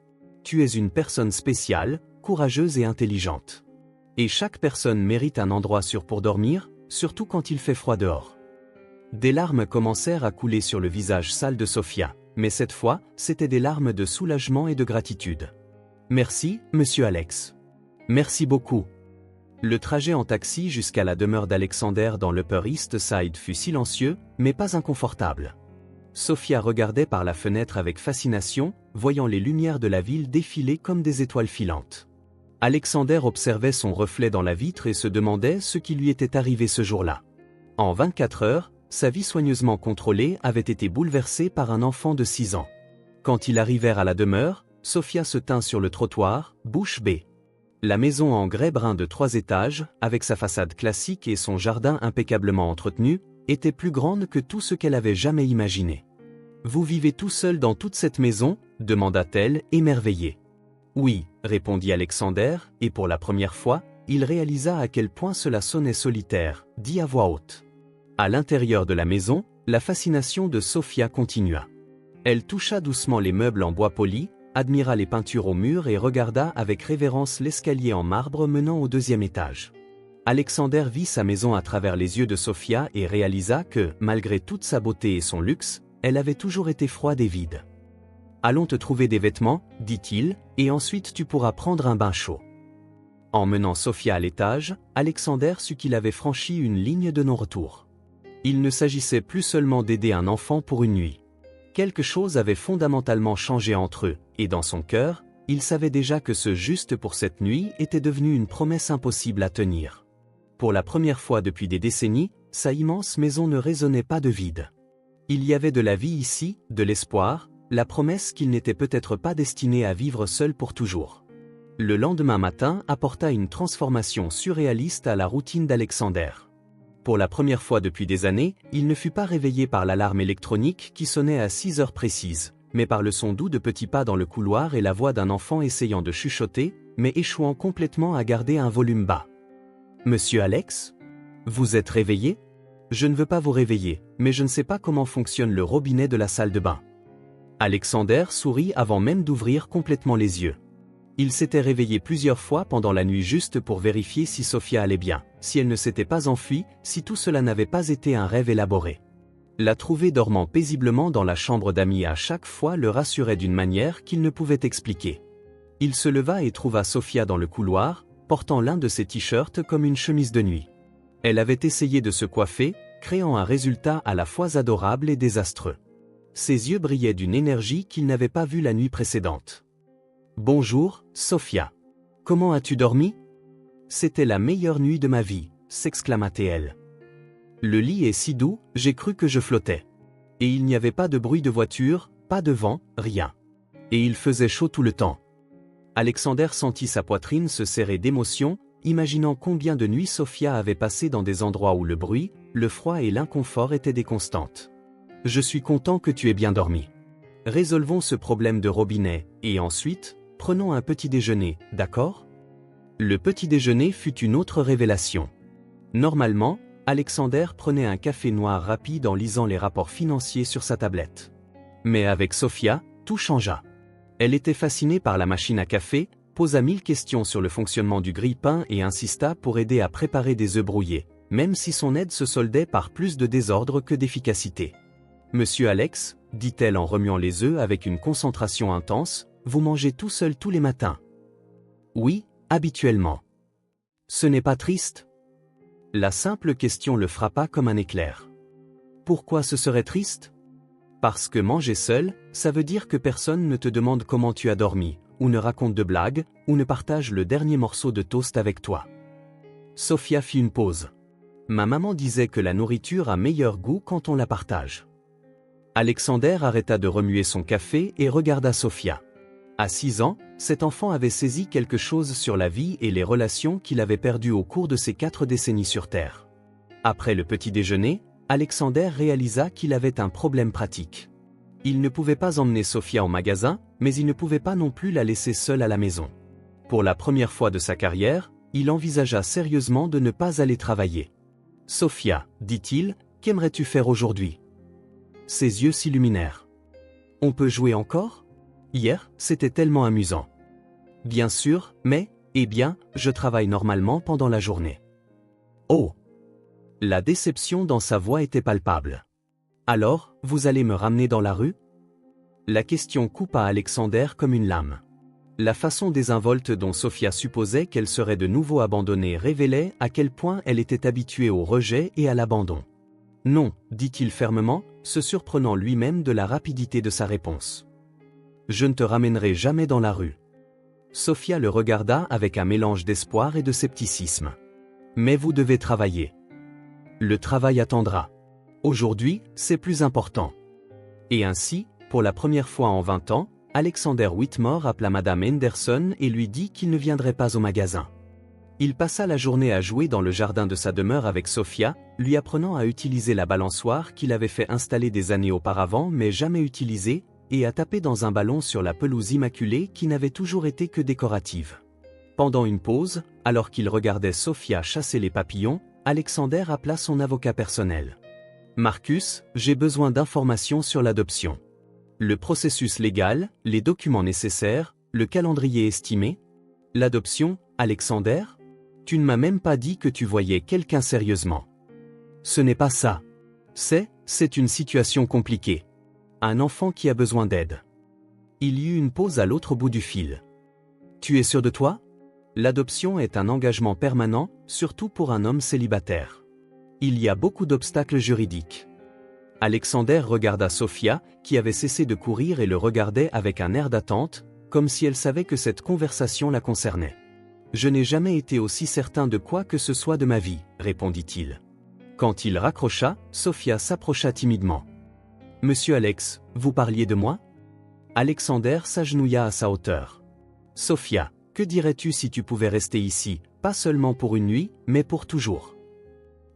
Tu es une personne spéciale, courageuse et intelligente. Et chaque personne mérite un endroit sûr pour dormir, surtout quand il fait froid dehors. » Des larmes commencèrent à couler sur le visage sale de Sophia, mais cette fois, c'étaient des larmes de soulagement et de gratitude. « Merci, monsieur Alex. Merci beaucoup. » Le trajet en taxi jusqu'à la demeure d'Alexander dans l'Upper East Side fut silencieux, mais pas inconfortable. Sophia regardait par la fenêtre avec fascination, voyant les lumières de la ville défiler comme des étoiles filantes. Alexander observait son reflet dans la vitre et se demandait ce qui lui était arrivé ce jour-là. En 24 heures, sa vie soigneusement contrôlée avait été bouleversée par un enfant de 6 ans. Quand ils arrivèrent à la demeure, Sophia se tint sur le trottoir, bouche bée. La maison en grès brun de 3 étages, avec sa façade classique et son jardin impeccablement entretenu, était plus grande que tout ce qu'elle avait jamais imaginé. « Vous vivez tout seul dans toute cette maison ?» demanda-t-elle, émerveillée. « Oui » répondit Alexander, et pour la première fois, il réalisa à quel point cela sonnait solitaire, dit à voix haute. À l'intérieur de la maison, la fascination de Sophia continua. Elle toucha doucement les meubles en bois poli, admira les peintures au mur et regarda avec révérence l'escalier en marbre menant au 2e étage. Alexander vit sa maison à travers les yeux de Sophia et réalisa que, malgré toute sa beauté et son luxe, elle avait toujours été froide et vide. « Allons te trouver des vêtements, dit-il, et ensuite tu pourras prendre un bain chaud. » En menant Sophia à l'étage, Alexander sut qu'il avait franchi une ligne de non-retour. Il ne s'agissait plus seulement d'aider un enfant pour une nuit. Quelque chose avait fondamentalement changé entre eux, et dans son cœur, il savait déjà que ce juste pour cette nuit était devenu une promesse impossible à tenir. Pour la première fois depuis des décennies, sa immense maison ne résonnait pas de vide. Il y avait de la vie ici, de l'espoir, la promesse qu'il n'était peut-être pas destiné à vivre seul pour toujours. Le lendemain matin apporta une transformation surréaliste à la routine d'Alexander. Pour la première fois depuis des années, il ne fut pas réveillé par l'alarme électronique qui sonnait à 6 heures précises, mais par le son doux de petits pas dans le couloir et la voix d'un enfant essayant de chuchoter, mais échouant complètement à garder un volume bas. « Monsieur Alex ? Vous êtes réveillé ? Je ne veux pas vous réveiller, mais je ne sais pas comment fonctionne le robinet de la salle de bain. » Alexander sourit avant même d'ouvrir complètement les yeux. Il s'était réveillé plusieurs fois pendant la nuit juste pour vérifier si Sophia allait bien, si elle ne s'était pas enfuie, si tout cela n'avait pas été un rêve élaboré. La trouver dormant paisiblement dans la chambre d'amis à chaque fois le rassurait d'une manière qu'il ne pouvait expliquer. Il se leva et trouva Sophia dans le couloir, portant l'un de ses t-shirts comme une chemise de nuit. Elle avait essayé de se coiffer, créant un résultat à la fois adorable et désastreux. Ses yeux brillaient d'une énergie qu'il n'avait pas vue la nuit précédente. « Bonjour, Sophia. Comment as-tu dormi ? C'était la meilleure nuit de ma vie, s'exclama-t-elle. Le lit est si doux, j'ai cru que je flottais. Et il n'y avait pas de bruit de voiture, pas de vent, rien. Et il faisait chaud tout le temps. » Alexander sentit sa poitrine se serrer d'émotion, imaginant combien de nuits Sophia avait passé dans des endroits où le bruit, le froid et l'inconfort étaient des constantes. « Je suis content que tu aies bien dormi. Résolvons ce problème de robinet, et ensuite, prenons un petit déjeuner, d'accord ? » Le petit déjeuner fut une autre révélation. Normalement, Alexander prenait un café noir rapide en lisant les rapports financiers sur sa tablette. Mais avec Sophia, tout changea. Elle était fascinée par la machine à café, posa 1000 questions sur le fonctionnement du grille-pain et insista pour aider à préparer des œufs brouillés, même si son aide se soldait par plus de désordre que d'efficacité. « Monsieur Alex, dit-elle en remuant les œufs avec une concentration intense, vous mangez tout seul tous les matins. » Oui, habituellement. Ce n'est pas triste ? La simple question le frappa comme un éclair. Pourquoi ce serait triste ? Parce que manger seul, ça veut dire que personne ne te demande comment tu as dormi, ou ne raconte de blagues, ou ne partage le dernier morceau de toast avec toi. Sophia fit une pause. Ma maman disait que la nourriture a meilleur goût quand on la partage. Alexander arrêta de remuer son café et regarda Sophia. À 6 ans, cet enfant avait saisi quelque chose sur la vie et les relations qu'il avait perdues au cours de ses 4 décennies sur Terre. Après le petit déjeuner, Alexander réalisa qu'il avait un problème pratique. Il ne pouvait pas emmener Sophia au magasin, mais il ne pouvait pas non plus la laisser seule à la maison. Pour la première fois de sa carrière, il envisagea sérieusement de ne pas aller travailler. « Sophia, dit-il, qu'aimerais-tu faire aujourd'hui ?» Ses yeux s'illuminèrent. « On peut jouer encore ? Hier, c'était tellement amusant. » Bien sûr, mais, eh bien, je travaille normalement pendant la journée. Oh ! La déception dans sa voix était palpable. Alors, vous allez me ramener dans la rue ? La question coupa Alexander comme une lame. La façon désinvolte dont Sofia supposait qu'elle serait de nouveau abandonnée révélait à quel point elle était habituée au rejet et à l'abandon. Non, dit-il fermement, se surprenant lui-même de la rapidité de sa réponse. Je ne te ramènerai jamais dans la rue. Sofia le regarda avec un mélange d'espoir et de scepticisme. Mais vous devez travailler. Le travail attendra. Aujourd'hui, c'est plus important. Et ainsi, pour la première fois en 20 ans, Alexander Whitmore appela Madame Henderson et lui dit qu'il ne viendrait pas au magasin. Il passa la journée à jouer dans le jardin de sa demeure avec Sofia, lui apprenant à utiliser la balançoire qu'il avait fait installer des années auparavant mais jamais utilisée, et à taper dans un ballon sur la pelouse immaculée qui n'avait toujours été que décorative. Pendant une pause, alors qu'il regardait Sofia chasser les papillons, Alexander appela son avocat personnel. « Marcus, j'ai besoin d'informations sur l'adoption. Le processus légal, les documents nécessaires, le calendrier estimé. L'adoption, Alexander ? Tu ne m'as même pas dit que tu voyais quelqu'un sérieusement. Ce n'est pas ça. C'est une situation compliquée. Un enfant qui a besoin d'aide. » Il y eut une pause à l'autre bout du fil. « Tu es sûr de toi ? L'adoption est un engagement permanent, surtout pour un homme célibataire. Il y a beaucoup d'obstacles juridiques. » Alexander regarda Sofia, qui avait cessé de courir et le regardait avec un air d'attente, comme si elle savait que cette conversation la concernait. « Je n'ai jamais été aussi certain de quoi que ce soit de ma vie, » répondit-il. Quand il raccrocha, Sofia s'approcha timidement. « Monsieur Alex, vous parliez de moi ?» Alexander s'agenouilla à sa hauteur. « Sofia, que dirais-tu si tu pouvais rester ici, pas seulement pour une nuit, mais pour toujours ?»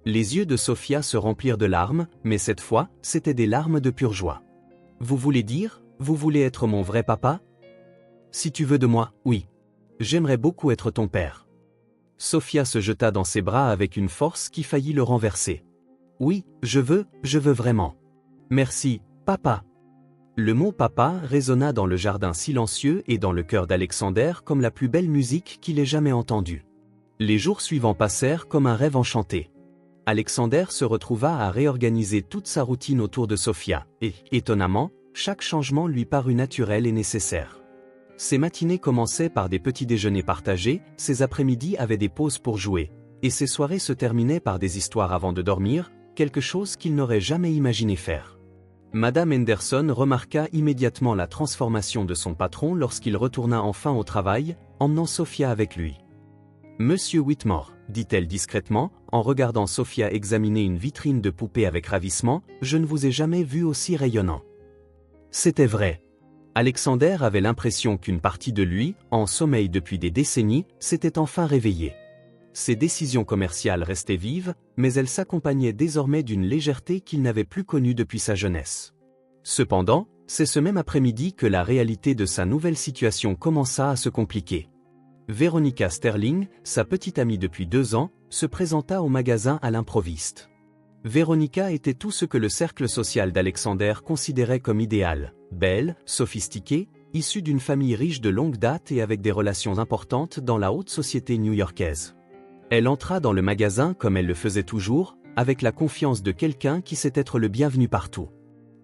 Les yeux de Sofia se remplirent de larmes, mais cette fois, c'étaient des larmes de pure joie. « Vous voulez dire, vous voulez être mon vrai papa ? Si tu veux de moi, oui. J'aimerais beaucoup être ton père. » Sofia se jeta dans ses bras avec une force qui faillit le renverser. « Oui, je veux vraiment. Merci, papa. » Le mot « papa » résonna dans le jardin silencieux et dans le cœur d'Alexander comme la plus belle musique qu'il ait jamais entendue. Les jours suivants passèrent comme un rêve enchanté. Alexander se retrouva à réorganiser toute sa routine autour de Sofia, et, étonnamment, chaque changement lui parut naturel et nécessaire. Ses matinées commençaient par des petits déjeuners partagés, ses après-midi avaient des pauses pour jouer, et ses soirées se terminaient par des histoires avant de dormir, quelque chose qu'il n'aurait jamais imaginé faire. Madame Henderson remarqua immédiatement la transformation de son patron lorsqu'il retourna enfin au travail, emmenant Sofia avec lui. « Monsieur Whitmore, » dit-elle discrètement, en regardant Sofia examiner une vitrine de poupées avec ravissement, « je ne vous ai jamais vu aussi rayonnant. » C'était vrai. Alexander avait l'impression qu'une partie de lui, en sommeil depuis des décennies, s'était enfin réveillée. Ses décisions commerciales restaient vives, mais elles s'accompagnaient désormais d'une légèreté qu'il n'avait plus connue depuis sa jeunesse. Cependant, c'est ce même après-midi que la réalité de sa nouvelle situation commença à se compliquer. Veronica Sterling, sa petite amie depuis 2 ans, se présenta au magasin à l'improviste. Veronica était tout ce que le cercle social d'Alexander considérait comme idéal, belle, sophistiquée, issue d'une famille riche de longue date et avec des relations importantes dans la haute société new-yorkaise. Elle entra dans le magasin comme elle le faisait toujours, avec la confiance de quelqu'un qui sait être le bienvenu partout.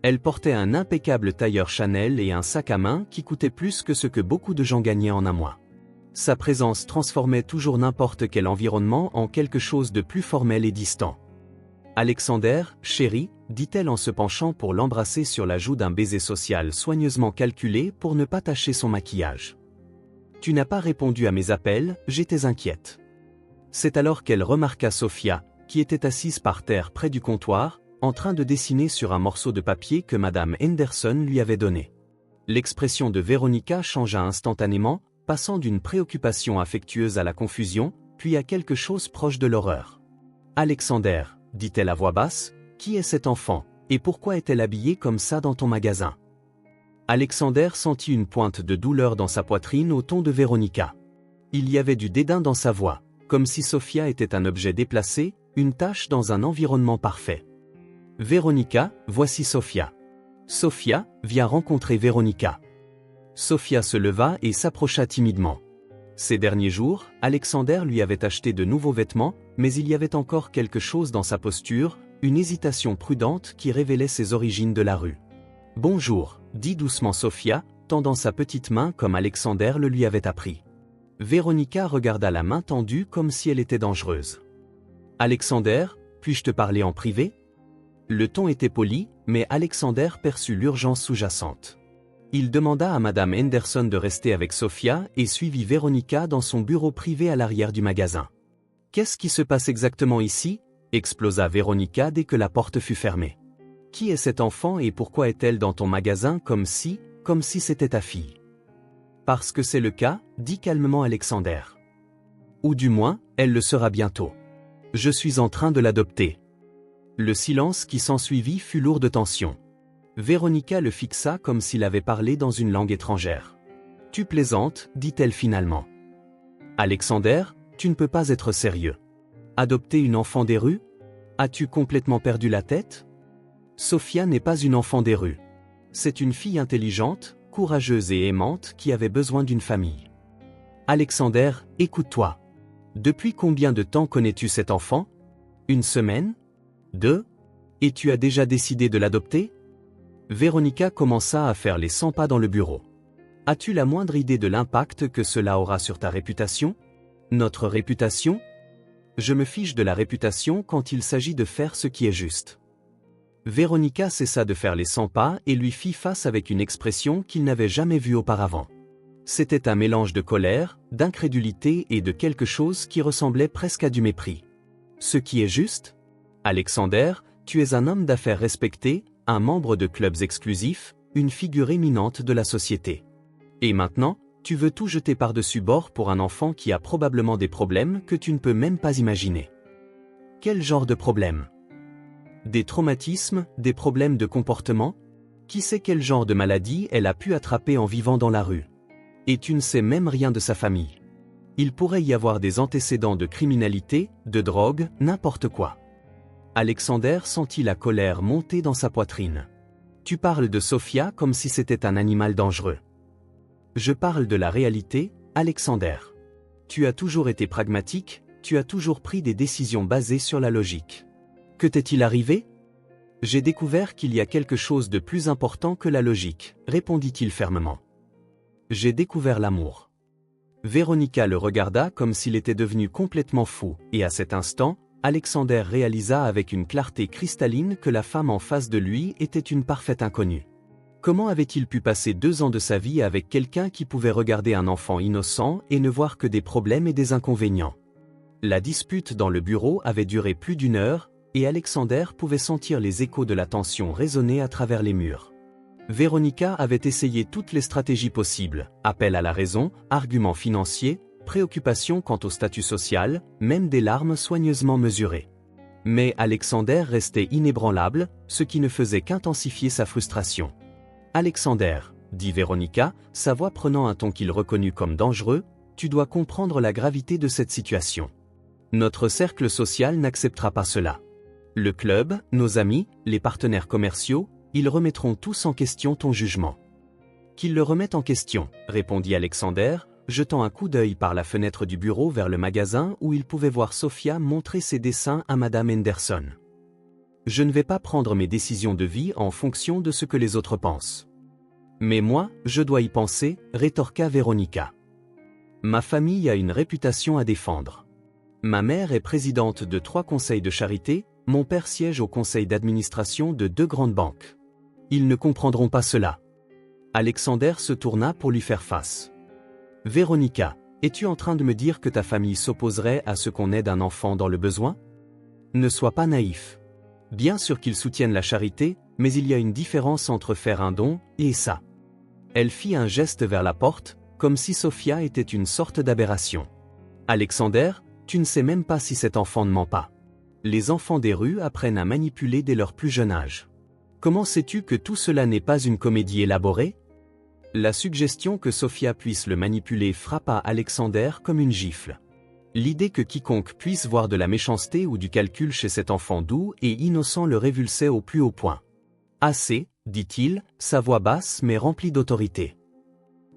Elle portait un impeccable tailleur Chanel et un sac à main qui coûtait plus que ce que beaucoup de gens gagnaient en un mois. Sa présence transformait toujours n'importe quel environnement en quelque chose de plus formel et distant. « Alexander, chéri, » dit-elle en se penchant pour l'embrasser sur la joue d'un baiser social soigneusement calculé pour ne pas tacher son maquillage. « Tu n'as pas répondu à mes appels, j'étais inquiète. » C'est alors qu'elle remarqua Sofia, qui était assise par terre près du comptoir, en train de dessiner sur un morceau de papier que Madame Henderson lui avait donné. L'expression de Veronica changea instantanément, passant d'une préoccupation affectueuse à la confusion, puis à quelque chose proche de l'horreur. « Alexander, » dit-elle à voix basse, « qui est cet enfant, et pourquoi est-elle habillée comme ça dans ton magasin ?» Alexander sentit une pointe de douleur dans sa poitrine au ton de Veronica. Il y avait du dédain dans sa voix, comme si Sofia était un objet déplacé, une tâche dans un environnement parfait. « Veronica, voici Sofia. »« Sofia, viens rencontrer Veronica. » Sofia se leva et s'approcha timidement. Ces derniers jours, Alexander lui avait acheté de nouveaux vêtements, mais il y avait encore quelque chose dans sa posture, une hésitation prudente qui révélait ses origines de la rue. « Bonjour, » dit doucement Sofia, tendant sa petite main comme Alexander le lui avait appris. Véronica regarda la main tendue comme si elle était dangereuse. « Alexander, puis-je te parler en privé ?» Le ton était poli, mais Alexander perçut l'urgence sous-jacente. Il demanda à Madame Henderson de rester avec Sophia et suivit Véronica dans son bureau privé à l'arrière du magasin. « Qu'est-ce qui se passe exactement ici ?» explosa Véronica dès que la porte fut fermée. « Qui est cet enfant et pourquoi est-elle dans ton magasin comme si c'était ta fille ?» « Parce que c'est le cas, dit calmement Alexander. Ou du moins, elle le sera bientôt. Je suis en train de l'adopter. » Le silence qui s'ensuivit fut lourd de tension. Véronica le fixa comme s'il avait parlé dans une langue étrangère. « Tu plaisantes, dit-elle finalement. Alexander, tu ne peux pas être sérieux. Adopter une enfant des rues? As-tu complètement perdu la tête? Sophia n'est pas une enfant des rues. C'est une fille intelligente, courageuse et aimante qui avait besoin d'une famille. Alexander, écoute-toi. Depuis combien de temps connais-tu cet enfant? Une semaine? 2? Et tu as déjà décidé de l'adopter? Véronica commença à faire les 100 pas dans le bureau. As-tu la moindre idée de l'impact que cela aura sur ta réputation? Notre réputation? Je me fiche de la réputation quand il s'agit de faire ce qui est juste. Véronica cessa de faire les 100 pas et lui fit face avec une expression qu'il n'avait jamais vue auparavant. C'était un mélange de colère, d'incrédulité et de quelque chose qui ressemblait presque à du mépris. Ce qui est juste? Alexander, tu es un homme d'affaires respecté, un membre de clubs exclusifs, une figure éminente de la société. Et maintenant, tu veux tout jeter par-dessus bord pour un enfant qui a probablement des problèmes que tu ne peux même pas imaginer. Quel genre de problèmes? Des traumatismes, des problèmes de comportement? Qui sait quel genre de maladie elle a pu attraper en vivant dans la rue? Et tu ne sais même rien de sa famille. Il pourrait y avoir des antécédents de criminalité, de drogue, n'importe quoi. Alexander sentit la colère monter dans sa poitrine. Tu parles de Sophia comme si c'était un animal dangereux. Je parle de la réalité, Alexander. Tu as toujours été pragmatique, tu as toujours pris des décisions basées sur la logique. Que t'est-il arrivé? J'ai découvert qu'il y a quelque chose de plus important que la logique, répondit-il fermement. J'ai découvert l'amour. Véronica le regarda comme s'il était devenu complètement fou, et à cet instant, Alexander réalisa avec une clarté cristalline que la femme en face de lui était une parfaite inconnue. Comment avait-il pu passer 2 ans de sa vie avec quelqu'un qui pouvait regarder un enfant innocent et ne voir que des problèmes et des inconvénients? La dispute dans le bureau avait duré plus d'1 heure, et Alexander pouvait sentir les échos de la tension résonner à travers les murs. Véronica avait essayé toutes les stratégies possibles, appel à la raison, arguments financiers, préoccupations quant au statut social, même des larmes soigneusement mesurées. Mais Alexander restait inébranlable, ce qui ne faisait qu'intensifier sa frustration. « Alexander, » dit Véronica, sa voix prenant un ton qu'il reconnut comme dangereux, « tu dois comprendre la gravité de cette situation. Notre cercle social n'acceptera pas cela. Le club, nos amis, les partenaires commerciaux, ils remettront tous en question ton jugement. » Qu'ils le remettent en question, répondit Alexander, jetant un coup d'œil par la fenêtre du bureau vers le magasin où il pouvait voir Sophia montrer ses dessins à Madame Henderson. Je ne vais pas prendre mes décisions de vie en fonction de ce que les autres pensent. Mais moi, je dois y penser, rétorqua Véronica. Ma famille a une réputation à défendre. Ma mère est présidente de 3 conseils de charité, mon père siège au conseil d'administration de 2 grandes banques. Ils ne comprendront pas cela. Alexander se tourna pour lui faire face. Véronica, es-tu en train de me dire que ta famille s'opposerait à ce qu'on aide un enfant dans le besoin? Ne sois pas naïf. Bien sûr qu'ils soutiennent la charité, mais il y a une différence entre faire un don et ça. Elle fit un geste vers la porte, comme si Sophia était une sorte d'aberration. Alexander, tu ne sais même pas si cet enfant ne ment pas. Les enfants des rues apprennent à manipuler dès leur plus jeune âge. Comment sais-tu que tout cela n'est pas une comédie élaborée? La suggestion que Sophia puisse le manipuler frappa Alexander comme une gifle. L'idée que quiconque puisse voir de la méchanceté ou du calcul chez cet enfant doux et innocent le révulsait au plus haut point. Assez, dit-il, sa voix basse mais remplie d'autorité.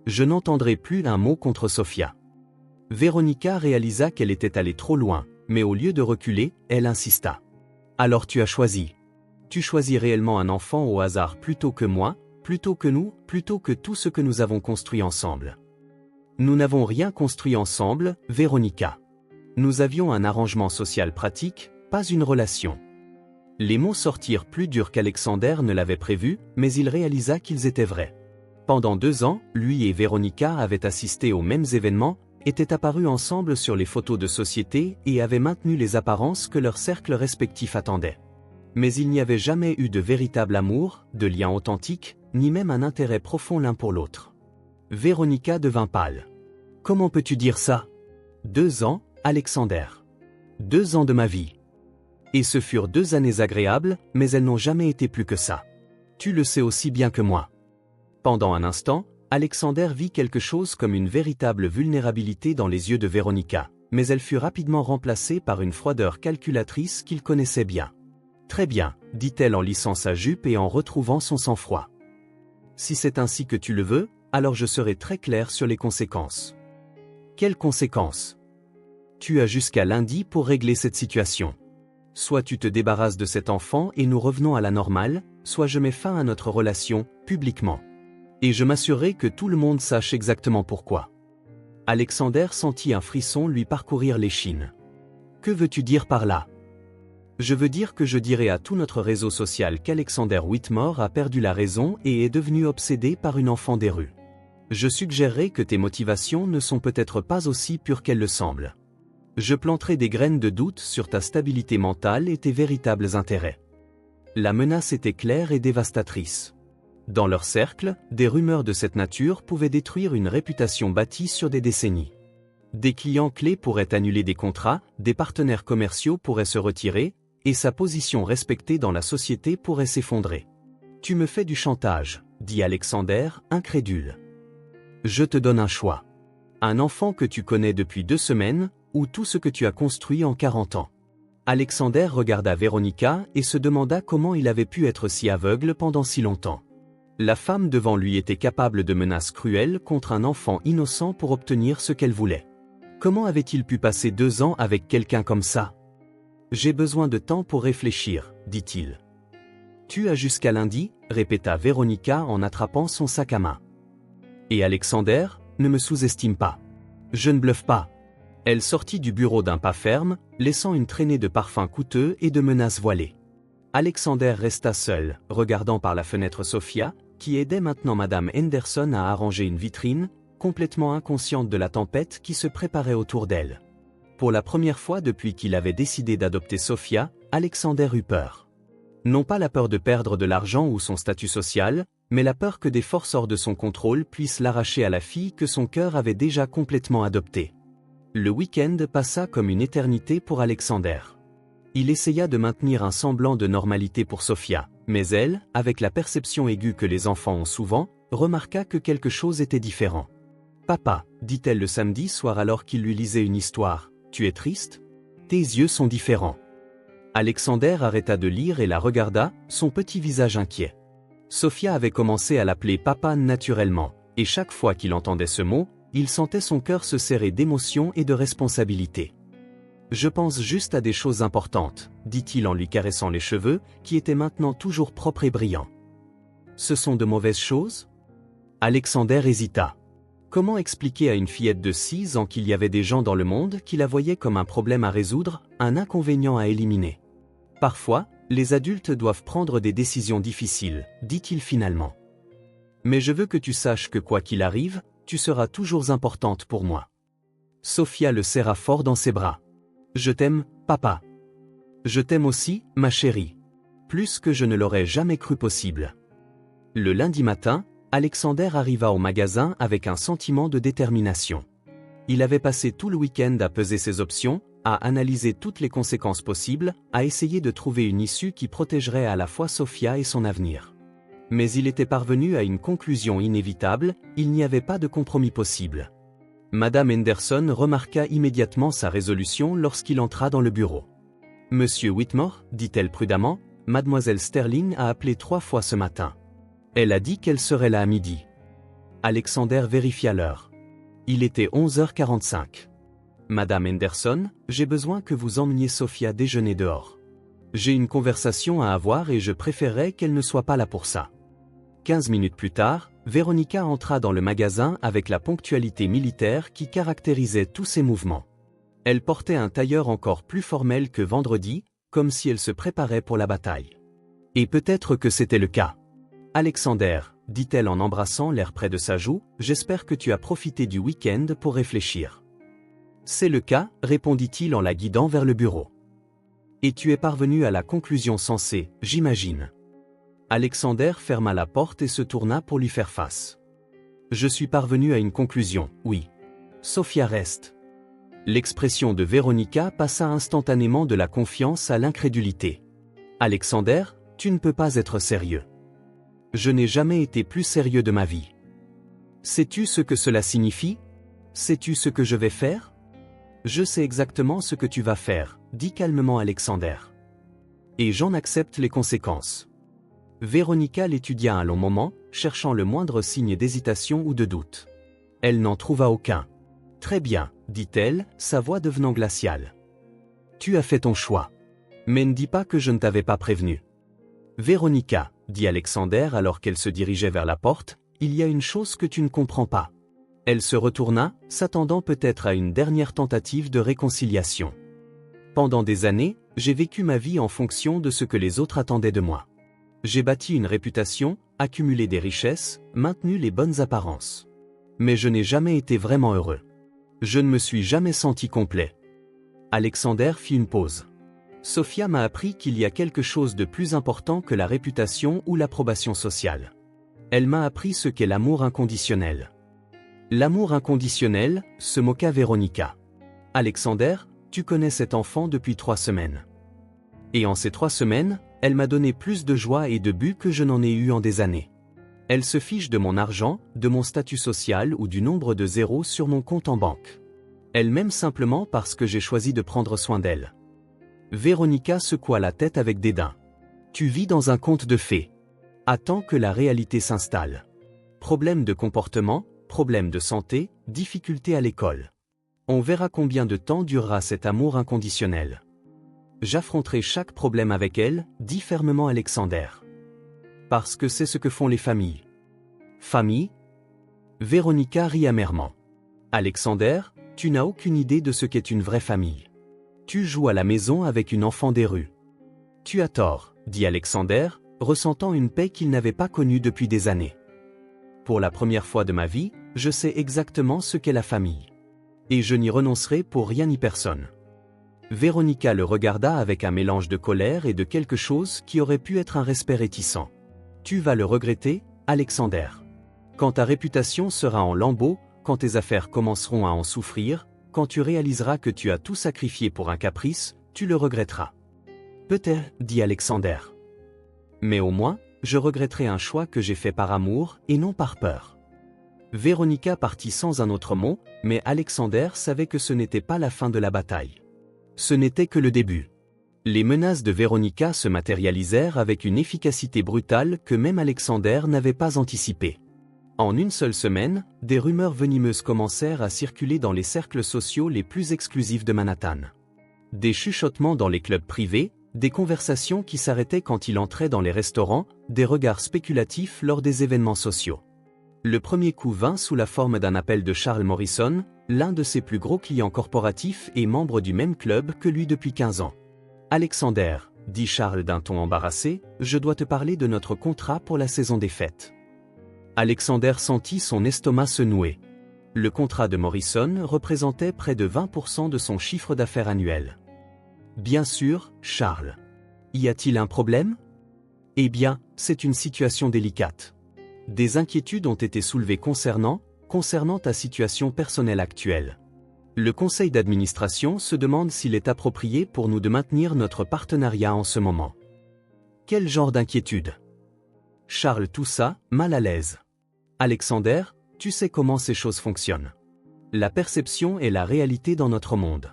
Je n'entendrai plus un mot contre Sophia. Véronica réalisa qu'elle était allée trop loin, mais au lieu de reculer, elle insista. Alors tu as choisi. Tu choisis réellement un enfant au hasard plutôt que moi, Plutôt que tout ce que nous avons construit ensemble. Nous n'avons rien construit ensemble, Véronica. Nous avions un arrangement social pratique, pas une relation. Les mots sortirent plus durs qu'Alexander ne l'avait prévu, mais il réalisa qu'ils étaient vrais. Pendant 2 ans, lui et Véronica avaient assisté aux mêmes événements, étaient apparus ensemble sur les photos de société et avaient maintenu les apparences que leurs cercles respectifs attendaient. Mais il n'y avait jamais eu de véritable amour, de lien authentique, ni même un intérêt profond l'un pour l'autre. Véronica devint pâle. « Comment peux-tu dire ça ? 2 ans, Alexander. 2 ans de ma vie. Et ce furent 2 années agréables, mais elles n'ont jamais été plus que ça. Tu le sais aussi bien que moi. » Pendant un instant, Alexander vit quelque chose comme une véritable vulnérabilité dans les yeux de Véronica, mais elle fut rapidement remplacée par une froideur calculatrice qu'il connaissait bien. « Très bien, dit-elle en lissant sa jupe et en retrouvant son sang-froid. Si c'est ainsi que tu le veux, alors je serai très clair sur les conséquences. » Quelles conséquences ? Tu as jusqu'à lundi pour régler cette situation. Soit tu te débarrasses de cet enfant et nous revenons à la normale, soit je mets fin à notre relation, publiquement. Et je m'assurerai que tout le monde sache exactement pourquoi. Alexander sentit un frisson lui parcourir l'échine. Que veux-tu dire par là ? Je veux dire que je dirai à tout notre réseau social qu'Alexander Whitmore a perdu la raison et est devenu obsédé par une enfant des rues. Je suggérerai que tes motivations ne sont peut-être pas aussi pures qu'elles le semblent. Je planterai des graines de doute sur ta stabilité mentale et tes véritables intérêts. La menace était claire et dévastatrice. Dans leur cercle, des rumeurs de cette nature pouvaient détruire une réputation bâtie sur des décennies. Des clients clés pourraient annuler des contrats, des partenaires commerciaux pourraient se retirer, et sa position respectée dans la société pourrait s'effondrer. « Tu me fais du chantage, » dit Alexander, incrédule. « Je te donne un choix. Un enfant que tu connais depuis 2 semaines, ou tout ce que tu as construit en 40 ans. » Alexander regarda Véronica et se demanda comment il avait pu être si aveugle pendant si longtemps. La femme devant lui était capable de menaces cruelles contre un enfant innocent pour obtenir ce qu'elle voulait. Comment avait-il pu passer 2 ans avec quelqu'un comme ça ? « J'ai besoin de temps pour réfléchir, dit-il. »« Tu as jusqu'à lundi, » répéta Véronica en attrapant son sac à main. « Et Alexander, ne me sous-estime pas. Je ne bluffe pas. » Elle sortit du bureau d'un pas ferme, laissant une traînée de parfums coûteux et de menaces voilées. Alexander resta seul, regardant par la fenêtre Sophia, qui aidait maintenant Madame Henderson à arranger une vitrine, complètement inconsciente de la tempête qui se préparait autour d'elle. Pour la première fois depuis qu'il avait décidé d'adopter Sophia, Alexander eut peur. Non pas la peur de perdre de l'argent ou son statut social, mais la peur que des forces hors de son contrôle puissent l'arracher à la fille que son cœur avait déjà complètement adoptée. Le week-end passa comme une éternité pour Alexander. Il essaya de maintenir un semblant de normalité pour Sophia, mais elle, avec la perception aiguë que les enfants ont souvent, remarqua que quelque chose était différent. « Papa, dit-elle le samedi soir alors qu'il lui lisait une histoire, tu es triste ? Tes yeux sont différents. » Alexander arrêta de lire et la regarda, son petit visage inquiet. Sophia avait commencé à l'appeler papa naturellement, et chaque fois qu'il entendait ce mot, il sentait son cœur se serrer d'émotion et de responsabilité. « Je pense juste à des choses importantes, » dit-il en lui caressant les cheveux, qui étaient maintenant toujours propres et brillants. « Ce sont de mauvaises choses ?» Alexander hésita. Comment expliquer à une fillette de 6 ans qu'il y avait des gens dans le monde qui la voyaient comme un problème à résoudre, un inconvénient à éliminer ? « Parfois, les adultes doivent prendre des décisions difficiles, » dit-il finalement. « Mais je veux que tu saches que quoi qu'il arrive, tu seras toujours importante pour moi. » Sophia le serra fort dans ses bras. « Je t'aime, papa. Je t'aime aussi, ma chérie. Plus que je ne l'aurais jamais cru possible. » Le lundi matin, Alexander arriva au magasin avec un sentiment de détermination. Il avait passé tout le week-end à peser ses options, à analyser toutes les conséquences possibles, à essayer de trouver une issue qui protégerait à la fois Sophia et son avenir. Mais il était parvenu à une conclusion inévitable, il n'y avait pas de compromis possible. Madame Henderson remarqua immédiatement sa résolution lorsqu'il entra dans le bureau. « Monsieur Whitmore, dit-elle prudemment, Mademoiselle Sterling a appelé 3 fois ce matin. Elle a dit qu'elle serait là à midi. » Alexander vérifia l'heure. Il était 11h45. « Madame Henderson, j'ai besoin que vous emmeniez Sophia déjeuner dehors. J'ai une conversation à avoir et je préférerais qu'elle ne soit pas là pour ça. » 15 minutes plus tard, Véronica entra dans le magasin avec la ponctualité militaire qui caractérisait tous ses mouvements. Elle portait un tailleur encore plus formel que vendredi, comme si elle se préparait pour la bataille. Et peut-être que c'était le cas. « Alexander », dit-elle en embrassant l'air près de sa joue, « j'espère que tu as profité du week-end pour réfléchir. » « C'est le cas, répondit-il en la guidant vers le bureau. « Et tu es parvenu à la conclusion sensée, j'imagine. » Alexander ferma la porte et se tourna pour lui faire face. « Je suis parvenu à une conclusion, oui. » Sophia reste. L'expression de Véronica passa instantanément de la confiance à l'incrédulité. « Alexander, tu ne peux pas être sérieux. » « Je n'ai jamais été plus sérieux de ma vie. »« Sais-tu ce que cela signifie ? Sais-tu ce que je vais faire ? » « Je sais exactement ce que tu vas faire, » dit calmement Alexander. « Et j'en accepte les conséquences. » Véronica l'étudia un long moment, cherchant le moindre signe d'hésitation ou de doute. Elle n'en trouva aucun. « Très bien, » dit-elle, sa voix devenant glaciale. « Tu as fait ton choix. Mais ne dis pas que je ne t'avais pas prévenu. »« Véronica, » dit Alexander alors qu'elle se dirigeait vers la porte, « il y a une chose que tu ne comprends pas. » Elle se retourna, s'attendant peut-être à une dernière tentative de réconciliation. Pendant des années, j'ai vécu ma vie en fonction de ce que les autres attendaient de moi. J'ai bâti une réputation, accumulé des richesses, maintenu les bonnes apparences. Mais je n'ai jamais été vraiment heureux. Je ne me suis jamais senti complet. Alexander fit une pause. Sophia m'a appris qu'il y a quelque chose de plus important que la réputation ou l'approbation sociale. Elle m'a appris ce qu'est l'amour inconditionnel. L'amour inconditionnel, se moqua Véronica. Alexander, tu connais cet enfant depuis 3 semaines. Et en ces 3 semaines, elle m'a donné plus de joie et de but que je n'en ai eu en des années. Elle se fiche de mon argent, de mon statut social ou du nombre de zéros sur mon compte en banque. Elle m'aime simplement parce que j'ai choisi de prendre soin d'elle. Véronica secoua la tête avec dédain. Tu vis dans un conte de fées. Attends que la réalité s'installe. Problème de comportement, problème de santé, difficultés à l'école. On verra combien de temps durera cet amour inconditionnel. J'affronterai chaque problème avec elle, dit fermement Alexander. Parce que c'est ce que font les familles. Famille ? Véronica rit amèrement. Alexander, tu n'as aucune idée de ce qu'est une vraie famille. Tu joues à la maison avec une enfant des rues. Tu as tort, dit Alexander, ressentant une paix qu'il n'avait pas connue depuis des années. Pour la première fois de ma vie, je sais exactement ce qu'est la famille. Et je n'y renoncerai pour rien ni personne. Véronica le regarda avec un mélange de colère et de quelque chose qui aurait pu être un respect réticent. Tu vas le regretter, Alexander. Quand ta réputation sera en lambeaux, quand tes affaires commenceront à en souffrir, quand tu réaliseras que tu as tout sacrifié pour un caprice, tu le regretteras. Peut-être, dit Alexander. Mais au moins, je regretterai un choix que j'ai fait par amour et non par peur. Véronica partit sans un autre mot, mais Alexander savait que ce n'était pas la fin de la bataille. Ce n'était que le début. Les menaces de Véronica se matérialisèrent avec une efficacité brutale que même Alexander n'avait pas anticipée. En une seule semaine, des rumeurs venimeuses commencèrent à circuler dans les cercles sociaux les plus exclusifs de Manhattan. Des chuchotements dans les clubs privés, des conversations qui s'arrêtaient quand il entrait dans les restaurants, des regards spéculatifs lors des événements sociaux. Le premier coup vint sous la forme d'un appel de Charles Morrison, l'un de ses plus gros clients corporatifs et membre du même club que lui depuis 15 ans. « Alexander, » dit Charles d'un ton embarrassé, « je dois te parler de notre contrat pour la saison des fêtes. » Alexander sentit son estomac se nouer. Le contrat de Morrison représentait près de 20% de son chiffre d'affaires annuel. « Bien sûr, Charles. Y a-t-il un problème ? » Eh bien, c'est une situation délicate. Des inquiétudes ont été soulevées concernant ta situation personnelle actuelle. Le conseil d'administration se demande s'il est approprié pour nous de maintenir notre partenariat en ce moment. Quel genre d'inquiétude ? Charles toussa, mal à l'aise. Alexander, tu sais comment ces choses fonctionnent. La perception est la réalité dans notre monde.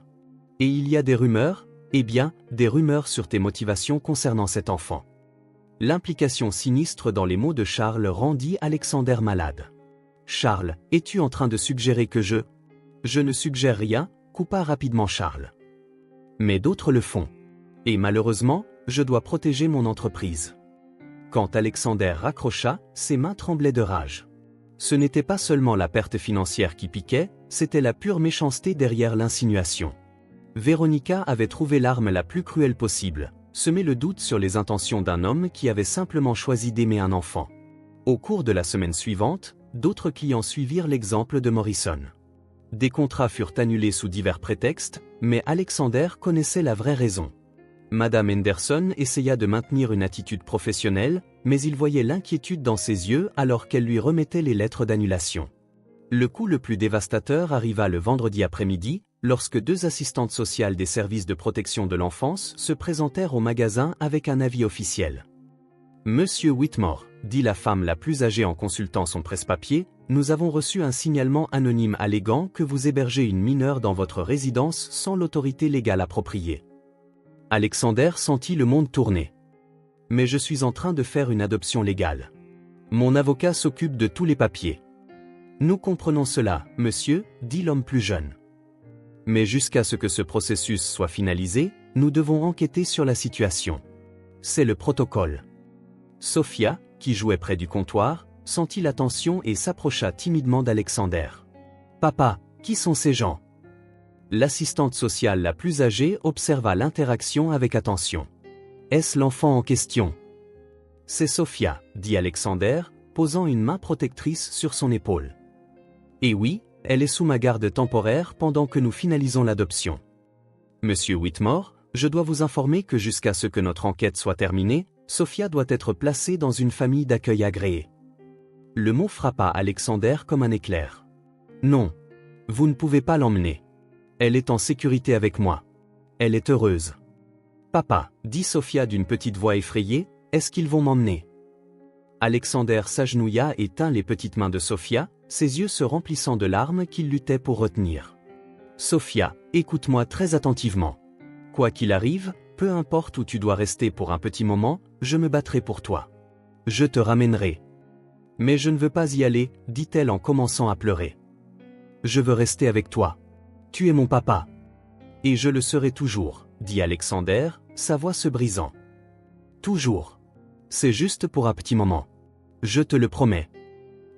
Et il y a des rumeurs, eh bien, des rumeurs sur tes motivations concernant cet enfant. L'implication sinistre dans les mots de Charles rendit Alexander malade. Charles, es-tu en train de suggérer que je ne suggère rien, coupa rapidement Charles. Mais d'autres le font. Et malheureusement, je dois protéger mon entreprise. Quand Alexander raccrocha, ses mains tremblaient de rage. Ce n'était pas seulement la perte financière qui piquait, c'était la pure méchanceté derrière l'insinuation. Véronica avait trouvé l'arme la plus cruelle possible, semer le doute sur les intentions d'un homme qui avait simplement choisi d'aimer un enfant. Au cours de la semaine suivante, d'autres clients suivirent l'exemple de Morrison. Des contrats furent annulés sous divers prétextes, mais Alexander connaissait la vraie raison. Madame Henderson essaya de maintenir une attitude professionnelle, mais il voyait l'inquiétude dans ses yeux alors qu'elle lui remettait les lettres d'annulation. Le coup le plus dévastateur arriva le vendredi après-midi, lorsque 2 assistantes sociales des services de protection de l'enfance se présentèrent au magasin avec un avis officiel. « Monsieur Whitmore, dit la femme la plus âgée en consultant son presse-papier, nous avons reçu un signalement anonyme alléguant que vous hébergez une mineure dans votre résidence sans l'autorité légale appropriée. » Alexander sentit le monde tourner. « Mais je suis en train de faire une adoption légale. Mon avocat s'occupe de tous les papiers. » « Nous comprenons cela, monsieur, dit l'homme plus jeune. Mais jusqu'à ce que ce processus soit finalisé, nous devons enquêter sur la situation. C'est le protocole. » Sophia, qui jouait près du comptoir, sentit la tension et s'approcha timidement d'Alexander. « Papa, qui sont ces gens ?» L'assistante sociale la plus âgée observa l'interaction avec attention. « Est-ce l'enfant en question ?»« C'est Sophia, dit Alexander, posant une main protectrice sur son épaule. « Et oui, elle est sous ma garde temporaire pendant que nous finalisons l'adoption. Monsieur Whitmore, je dois vous informer que jusqu'à ce que notre enquête soit terminée, Sophia doit être placée dans une famille d'accueil agréée. » Le mot frappa Alexander comme un éclair. « Non. Vous ne pouvez pas l'emmener. Elle est en sécurité avec moi. Elle est heureuse. »« Papa, dit Sophia d'une petite voix effrayée, est-ce qu'ils vont m'emmener ?» Alexander s'agenouilla et tint les petites mains de Sophia, ses yeux se remplissant de larmes qu'il luttait pour retenir. « Sophia, écoute-moi très attentivement. Quoi qu'il arrive, peu importe où tu dois rester pour un petit moment, je me battrai pour toi. Je te ramènerai. »« Mais je ne veux pas y aller, dit-elle en commençant à pleurer. Je veux rester avec toi. Tu es mon papa. Et je le serai toujours, dit Alexander, sa voix se brisant. Toujours. C'est juste pour un petit moment. Je te le promets. »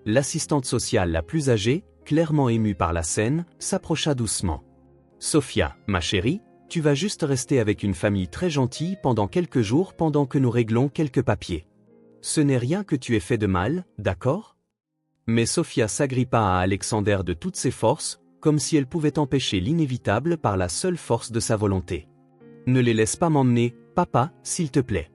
L'assistante sociale la plus âgée, clairement émue par la scène, s'approcha doucement. « Sophia, ma chérie, tu vas juste rester avec une famille très gentille pendant quelques jours pendant que nous réglons quelques papiers. Ce n'est rien que tu aies fait de mal, d'accord ?» Mais Sophia s'agrippa à Alexander de toutes ses forces, comme si elle pouvait empêcher l'inévitable par la seule force de sa volonté. « Ne les laisse pas m'emmener, papa, s'il te plaît. »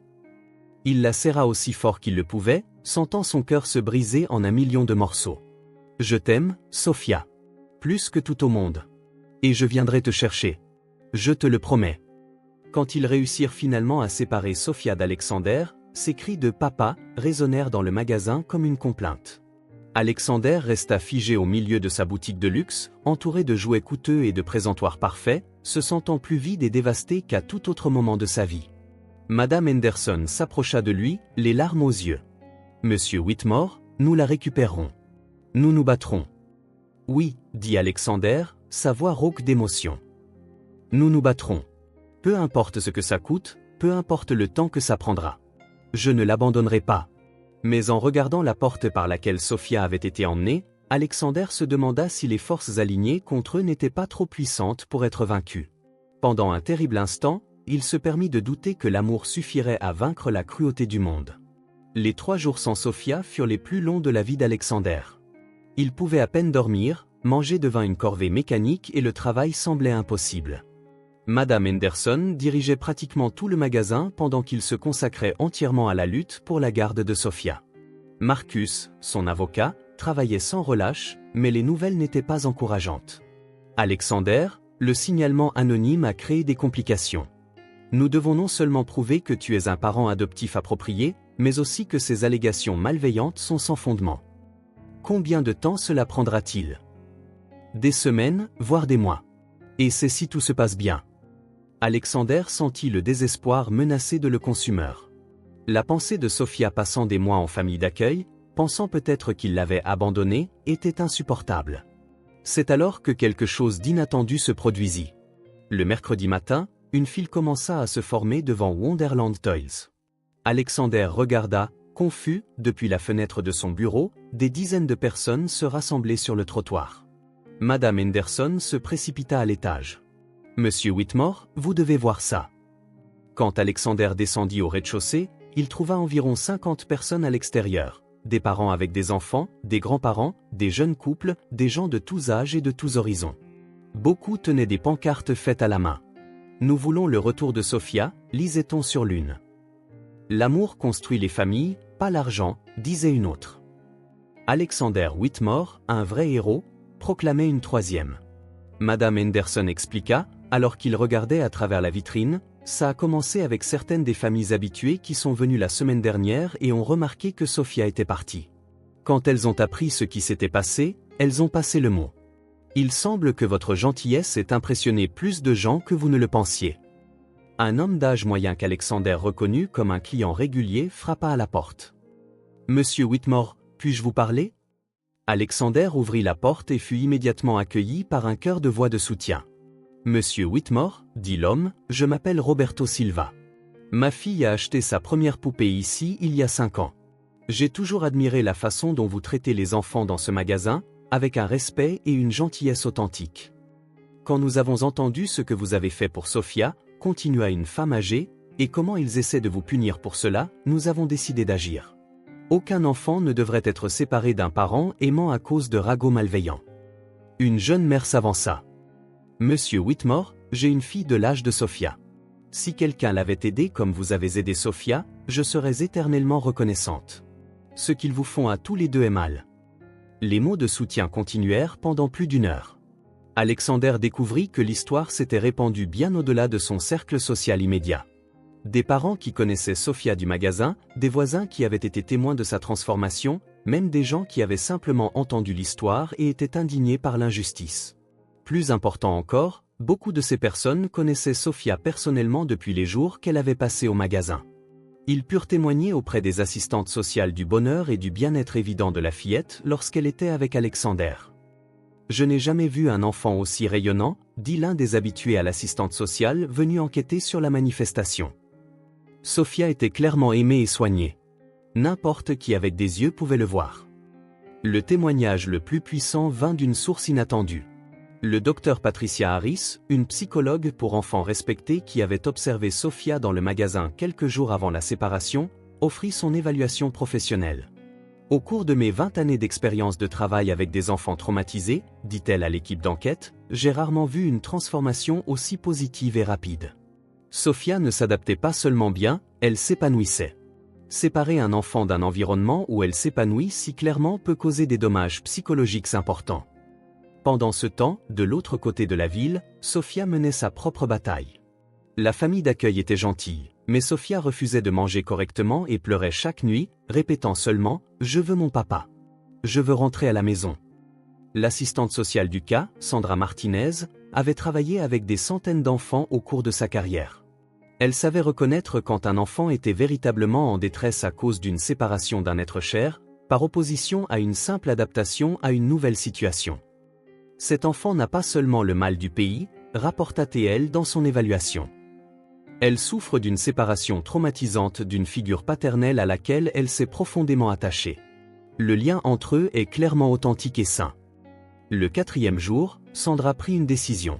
Il la serra aussi fort qu'il le pouvait, sentant son cœur se briser en un million de morceaux. « Je t'aime, Sophia. Plus que tout au monde. Et je viendrai te chercher. Je te le promets. » Quand ils réussirent finalement à séparer Sophia d'Alexander, ses cris de « papa » résonnèrent dans le magasin comme une complainte. Alexander resta figé au milieu de sa boutique de luxe, entouré de jouets coûteux et de présentoirs parfaits, se sentant plus vide et dévasté qu'à tout autre moment de sa vie. Madame Henderson s'approcha de lui, les larmes aux yeux. « Monsieur Whitmore, nous la récupérerons. Nous nous battrons. »« Oui, dit Alexander, sa voix rauque d'émotion. Nous nous battrons. Peu importe ce que ça coûte, peu importe le temps que ça prendra. Je ne l'abandonnerai pas. » Mais en regardant la porte par laquelle Sophia avait été emmenée, Alexander se demanda si les forces alignées contre eux n'étaient pas trop puissantes pour être vaincues. Pendant un terrible instant, il se permit de douter que l'amour suffirait à vaincre la cruauté du monde. Les 3 jours sans Sophia furent les plus longs de la vie d'Alexander. Il pouvait à peine dormir, manger devint une corvée mécanique et le travail semblait impossible. Madame Henderson dirigeait pratiquement tout le magasin pendant qu'il se consacrait entièrement à la lutte pour la garde de Sophia. Marcus, son avocat, travaillait sans relâche, mais les nouvelles n'étaient pas encourageantes. Alexander, le signalement anonyme a créé des complications. Nous devons non seulement prouver que tu es un parent adoptif approprié, mais aussi que ces allégations malveillantes sont sans fondement. Combien de temps cela prendra-t-il? Des semaines, voire des mois. Et c'est si tout se passe bien. Alexander sentit le désespoir menacer de le consumer. La pensée de Sophia passant des mois en famille d'accueil, pensant peut-être qu'il l'avait abandonnée, était insupportable. C'est alors que quelque chose d'inattendu se produisit. Le mercredi matin, une file commença à se former devant Wonderland Toys. Alexander regarda, Confus, depuis la fenêtre de son bureau, des dizaines de personnes se rassemblaient sur le trottoir. Madame Henderson se précipita à l'étage. « Monsieur Whitmore, vous devez voir ça. » Quand Alexander descendit au rez-de-chaussée, il trouva environ 50 personnes à l'extérieur. Des parents avec des enfants, des grands-parents, des jeunes couples, des gens de tous âges et de tous horizons. Beaucoup tenaient des pancartes faites à la main. « Nous voulons le retour de Sophia », lisait-on sur l'une. « L'amour construit les familles, pas l'argent », disait une autre. Alexander Whitmore, un vrai héros, proclamait une troisième. Madame Henderson expliqua, alors qu'il regardait à travers la vitrine, ça a commencé avec certaines des familles habituées qui sont venues la semaine dernière et ont remarqué que Sophia était partie. Quand elles ont appris ce qui s'était passé, elles ont passé le mot. Il semble que votre gentillesse ait impressionné plus de gens que vous ne le pensiez. Un homme d'âge moyen qu'Alexander reconnut comme un client régulier frappa à la porte. « Monsieur Whitmore, puis-je vous parler ?» Alexander ouvrit la porte et fut immédiatement accueilli par un chœur de voix de soutien. « Monsieur Whitmore, dit l'homme, je m'appelle Roberto Silva. Ma fille a acheté sa première poupée ici il y a 5 ans. J'ai toujours admiré la façon dont vous traitez les enfants dans ce magasin, avec un respect et une gentillesse authentique. Quand nous avons entendu ce que vous avez fait pour Sophia, continua une femme âgée, et comment ils essaient de vous punir pour cela, nous avons décidé d'agir. Aucun enfant ne devrait être séparé d'un parent aimant à cause de ragots malveillants. » Une jeune mère s'avança. « Monsieur Whitmore, j'ai une fille de l'âge de Sophia. Si quelqu'un l'avait aidée comme vous avez aidé Sophia, je serais éternellement reconnaissante. Ce qu'ils vous font à tous les deux est mal. » Les mots de soutien continuèrent pendant plus d'1 heure. Alexander découvrit que l'histoire s'était répandue bien au-delà de son cercle social immédiat. Des parents qui connaissaient Sophia du magasin, des voisins qui avaient été témoins de sa transformation, même des gens qui avaient simplement entendu l'histoire et étaient indignés par l'injustice. Plus important encore, beaucoup de ces personnes connaissaient Sophia personnellement depuis les jours qu'elle avait passés au magasin. Ils purent témoigner auprès des assistantes sociales du bonheur et du bien-être évident de la fillette lorsqu'elle était avec Alexander. « Je n'ai jamais vu un enfant aussi rayonnant », dit l'un des habitués à l'assistante sociale venu enquêter sur la manifestation. Sophia était clairement aimée et soignée. N'importe qui avec des yeux pouvait le voir. Le témoignage le plus puissant vint d'une source inattendue. Le docteur Patricia Harris, une psychologue pour enfants respectée qui avait observé Sophia dans le magasin quelques jours avant la séparation, offrit son évaluation professionnelle. « Au cours de mes 20 années d'expérience de travail avec des enfants traumatisés, dit-elle à l'équipe d'enquête, j'ai rarement vu une transformation aussi positive et rapide. Sophia ne s'adaptait pas seulement bien, elle s'épanouissait. Séparer un enfant d'un environnement où elle s'épanouit si clairement peut causer des dommages psychologiques importants. » Pendant ce temps, de l'autre côté de la ville, Sophia menait sa propre bataille. La famille d'accueil était gentille, mais Sophia refusait de manger correctement et pleurait chaque nuit, répétant seulement « Je veux mon papa. Je veux rentrer à la maison. » L'assistante sociale du cas, Sandra Martinez, avait travaillé avec des centaines d'enfants au cours de sa carrière. Elle savait reconnaître quand un enfant était véritablement en détresse à cause d'une séparation d'un être cher, par opposition à une simple adaptation à une nouvelle situation. Cet enfant n'a pas seulement le mal du pays, rapporta TL dans son évaluation. Elle souffre d'une séparation traumatisante d'une figure paternelle à laquelle elle s'est profondément attachée. Le lien entre eux est clairement authentique et sain. Le 4e jour, Sandra prit une décision.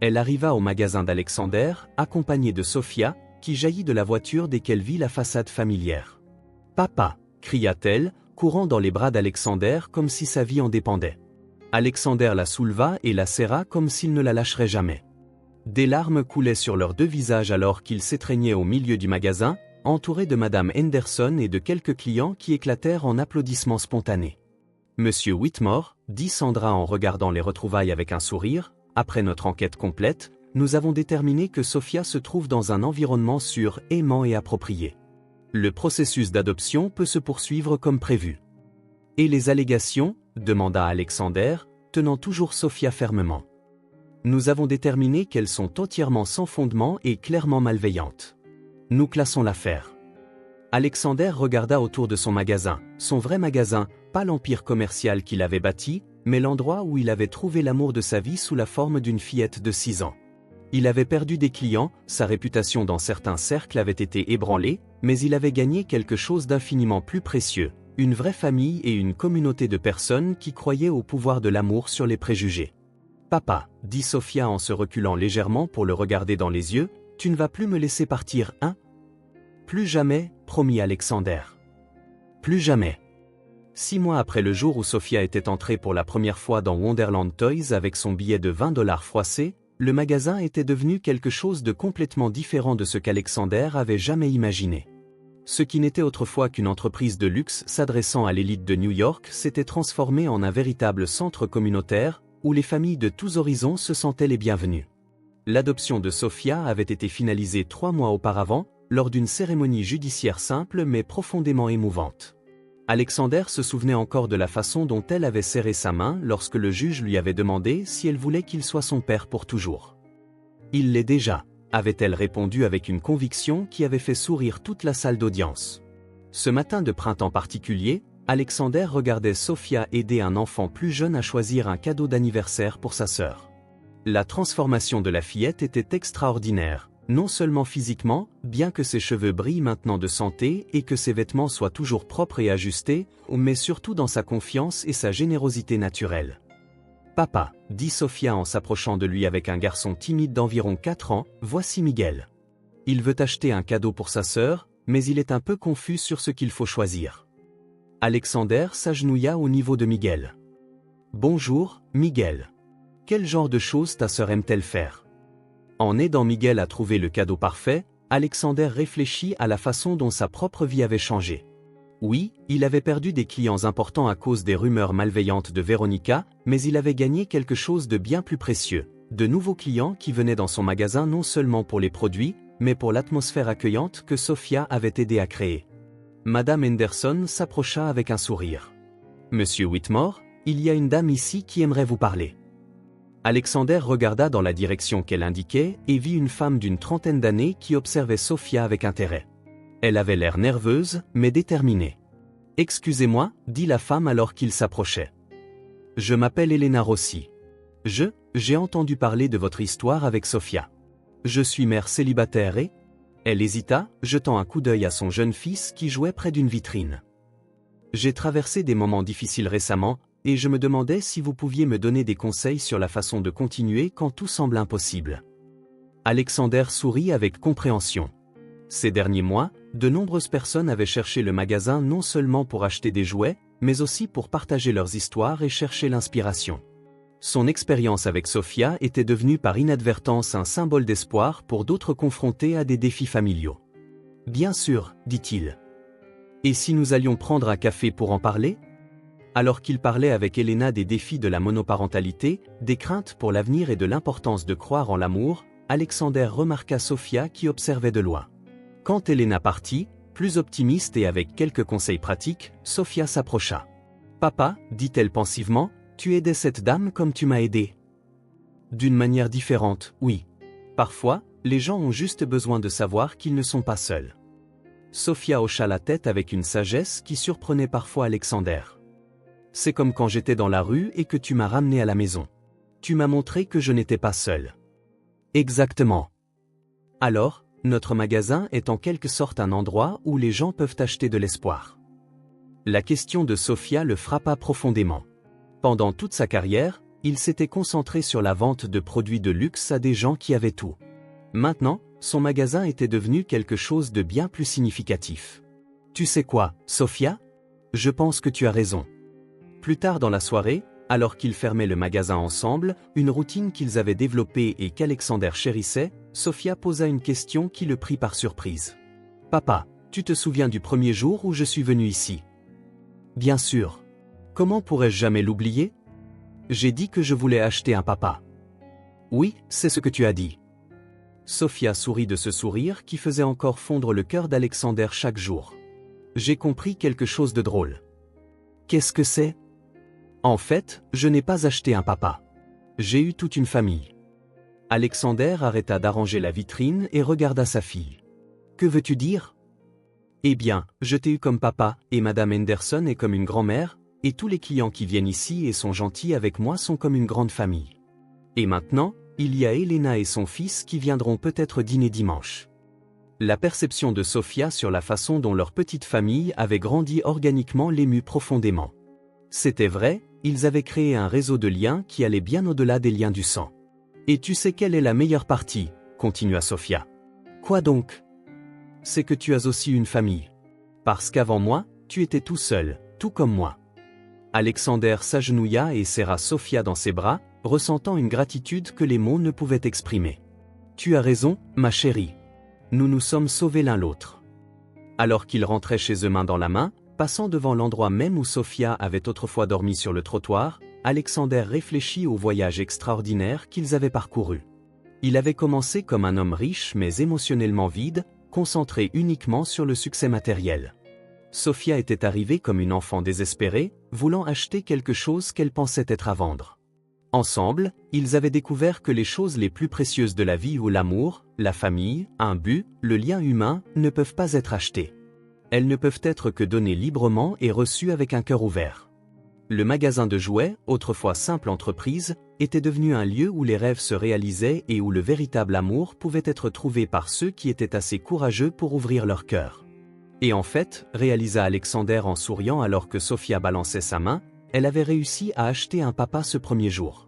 Elle arriva au magasin d'Alexander, accompagnée de Sophia, qui jaillit de la voiture dès qu'elle vit la façade familière. « Papa !» cria-t-elle, courant dans les bras d'Alexander comme si sa vie en dépendait. Alexander la souleva et la serra comme s'il ne la lâcherait jamais. Des larmes coulaient sur leurs 2 visages alors qu'ils s'étreignaient au milieu du magasin, entourés de Madame Henderson et de quelques clients qui éclatèrent en applaudissements spontanés. « Monsieur Whitmore, dit Sandra en regardant les retrouvailles avec un sourire, après notre enquête complète, nous avons déterminé que Sophia se trouve dans un environnement sûr, aimant et approprié. Le processus d'adoption peut se poursuivre comme prévu. » « Et les allégations ?» demanda Alexander, tenant toujours Sophia fermement. « Nous avons déterminé qu'elles sont entièrement sans fondement et clairement malveillantes. Nous classons l'affaire. » Alexander regarda autour de son magasin, son vrai magasin, pas l'empire commercial qu'il avait bâti, mais l'endroit où il avait trouvé l'amour de sa vie sous la forme d'une fillette de 6 ans. Il avait perdu des clients, sa réputation dans certains cercles avait été ébranlée, mais il avait gagné quelque chose d'infiniment plus précieux, une vraie famille et une communauté de personnes qui croyaient au pouvoir de l'amour sur les préjugés. « Papa, dit Sophia en se reculant légèrement pour le regarder dans les yeux, tu ne vas plus me laisser partir, hein? Plus jamais, promit Alexander. Plus jamais. 6 mois après le jour où Sophia était entrée pour la première fois dans Wonderland Toys avec son billet de 20 $ froissés, le magasin était devenu quelque chose de complètement différent de ce qu'Alexander avait jamais imaginé. Ce qui n'était autrefois qu'une entreprise de luxe s'adressant à l'élite de New York s'était transformé en un véritable centre communautaire, où les familles de tous horizons se sentaient les bienvenues. L'adoption de Sophia avait été finalisée 3 mois auparavant, lors d'une cérémonie judiciaire simple mais profondément émouvante. Alexander se souvenait encore de la façon dont elle avait serré sa main lorsque le juge lui avait demandé si elle voulait qu'il soit son père pour toujours. « Il l'est déjà », avait-elle répondu avec une conviction qui avait fait sourire toute la salle d'audience. Ce matin de printemps particulier, Alexander regardait Sophia aider un enfant plus jeune à choisir un cadeau d'anniversaire pour sa sœur. La transformation de la fillette était extraordinaire, non seulement physiquement, bien que ses cheveux brillent maintenant de santé et que ses vêtements soient toujours propres et ajustés, mais surtout dans sa confiance et sa générosité naturelle. « Papa, dit Sophia en s'approchant de lui avec un garçon timide d'environ 4 ans, voici Miguel. Il veut acheter un cadeau pour sa sœur, mais il est un peu confus sur ce qu'il faut choisir. » Alexander s'agenouilla au niveau de Miguel. « Bonjour, Miguel. Quel genre de choses ta sœur aime-t-elle faire ?» En aidant Miguel à trouver le cadeau parfait, Alexander réfléchit à la façon dont sa propre vie avait changé. Oui, il avait perdu des clients importants à cause des rumeurs malveillantes de Veronica, mais il avait gagné quelque chose de bien plus précieux, de nouveaux clients qui venaient dans son magasin non seulement pour les produits, mais pour l'atmosphère accueillante que Sophia avait aidé à créer. Madame Henderson s'approcha avec un sourire. « Monsieur Whitmore, il y a une dame ici qui aimerait vous parler. » Alexander regarda dans la direction qu'elle indiquait et vit une femme d'une trentaine d'années qui observait Sophia avec intérêt. Elle avait l'air nerveuse, mais déterminée. « Excusez-moi, dit la femme alors qu'il s'approchait. Je m'appelle Elena Rossi. J'ai entendu parler de votre histoire avec Sophia. Je suis mère célibataire et... » Elle hésita, jetant un coup d'œil à son jeune fils qui jouait près d'une vitrine. « J'ai traversé des moments difficiles récemment, et je me demandais si vous pouviez me donner des conseils sur la façon de continuer quand tout semble impossible. » Alexander sourit avec compréhension. Ces derniers mois, de nombreuses personnes avaient cherché le magasin non seulement pour acheter des jouets, mais aussi pour partager leurs histoires et chercher l'inspiration. Son expérience avec Sophia était devenue par inadvertance un symbole d'espoir pour d'autres confrontés à des défis familiaux. « Bien sûr, dit-il. Et si nous allions prendre un café pour en parler ?» Alors qu'il parlait avec Elena des défis de la monoparentalité, des craintes pour l'avenir et de l'importance de croire en l'amour, Alexander remarqua Sophia qui observait de loin. Quand Elena partit, plus optimiste et avec quelques conseils pratiques, Sophia s'approcha. « Papa, dit-elle pensivement, tu aidais cette dame comme tu m'as aidé. » D'une manière différente, oui. Parfois, les gens ont juste besoin de savoir qu'ils ne sont pas seuls. Sophia hocha la tête avec une sagesse qui surprenait parfois Alexander. C'est comme quand j'étais dans la rue et que tu m'as ramené à la maison. Tu m'as montré que je n'étais pas seul. Exactement. Alors, notre magasin est en quelque sorte un endroit où les gens peuvent acheter de l'espoir. La question de Sophia le frappa profondément. Pendant toute sa carrière, il s'était concentré sur la vente de produits de luxe à des gens qui avaient tout. Maintenant, son magasin était devenu quelque chose de bien plus significatif. Tu sais quoi, Sophia? Je pense que tu as raison. Plus tard dans la soirée, alors qu'ils fermaient le magasin ensemble, une routine qu'ils avaient développée et qu'Alexander chérissait, Sophia posa une question qui le prit par surprise. « Papa, tu te souviens du premier jour où je suis venu ici? » « Bien sûr. Comment pourrais-je jamais l'oublier? J'ai dit que je voulais acheter un papa. »« Oui, c'est ce que tu as dit. » Sophia sourit de ce sourire qui faisait encore fondre le cœur d'Alexander chaque jour. « J'ai compris quelque chose de drôle. »« Qu'est-ce que c'est? » En fait, je n'ai pas acheté un papa. J'ai eu toute une famille. Alexander arrêta d'arranger la vitrine et regarda sa fille. Que veux-tu dire? Eh bien, je t'ai eu comme papa, et Madame Henderson est comme une grand-mère, et tous les clients qui viennent ici et sont gentils avec moi sont comme une grande famille. Et maintenant, il y a Elena et son fils qui viendront peut-être dîner dimanche. La perception de Sofia sur la façon dont leur petite famille avait grandi organiquement l'émut profondément. C'était vrai, ils avaient créé un réseau de liens qui allait bien au-delà des liens du sang. Et tu sais quelle est la meilleure partie, continua Sofia. Quoi donc? C'est que tu as aussi une famille. Parce qu'avant moi, tu étais tout seul, tout comme moi. Alexander s'agenouilla et serra Sofia dans ses bras, ressentant une gratitude que les mots ne pouvaient exprimer. Tu as raison, ma chérie. Nous nous sommes sauvés l'un l'autre. Alors qu'ils rentraient chez eux main dans la main, passant devant l'endroit même où Sofia avait autrefois dormi sur le trottoir, Alexander réfléchit au voyage extraordinaire qu'ils avaient parcouru. Il avait commencé comme un homme riche mais émotionnellement vide, concentré uniquement sur le succès matériel. Sofia était arrivée comme une enfant désespérée, voulant acheter quelque chose qu'elle pensait être à vendre. Ensemble, ils avaient découvert que les choses les plus précieuses de la vie ou l'amour, la famille, un but, le lien humain, ne peuvent pas être achetés. Elles ne peuvent être que données librement et reçues avec un cœur ouvert. Le magasin de jouets, autrefois simple entreprise, était devenu un lieu où les rêves se réalisaient et où le véritable amour pouvait être trouvé par ceux qui étaient assez courageux pour ouvrir leur cœur. Et en fait, réalisa Alexander en souriant alors que Sofia balançait sa main, elle avait réussi à acheter un papa ce premier jour.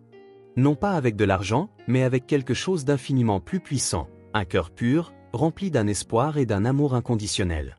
Non pas avec de l'argent, mais avec quelque chose d'infiniment plus puissant, un cœur pur, rempli d'un espoir et d'un amour inconditionnel.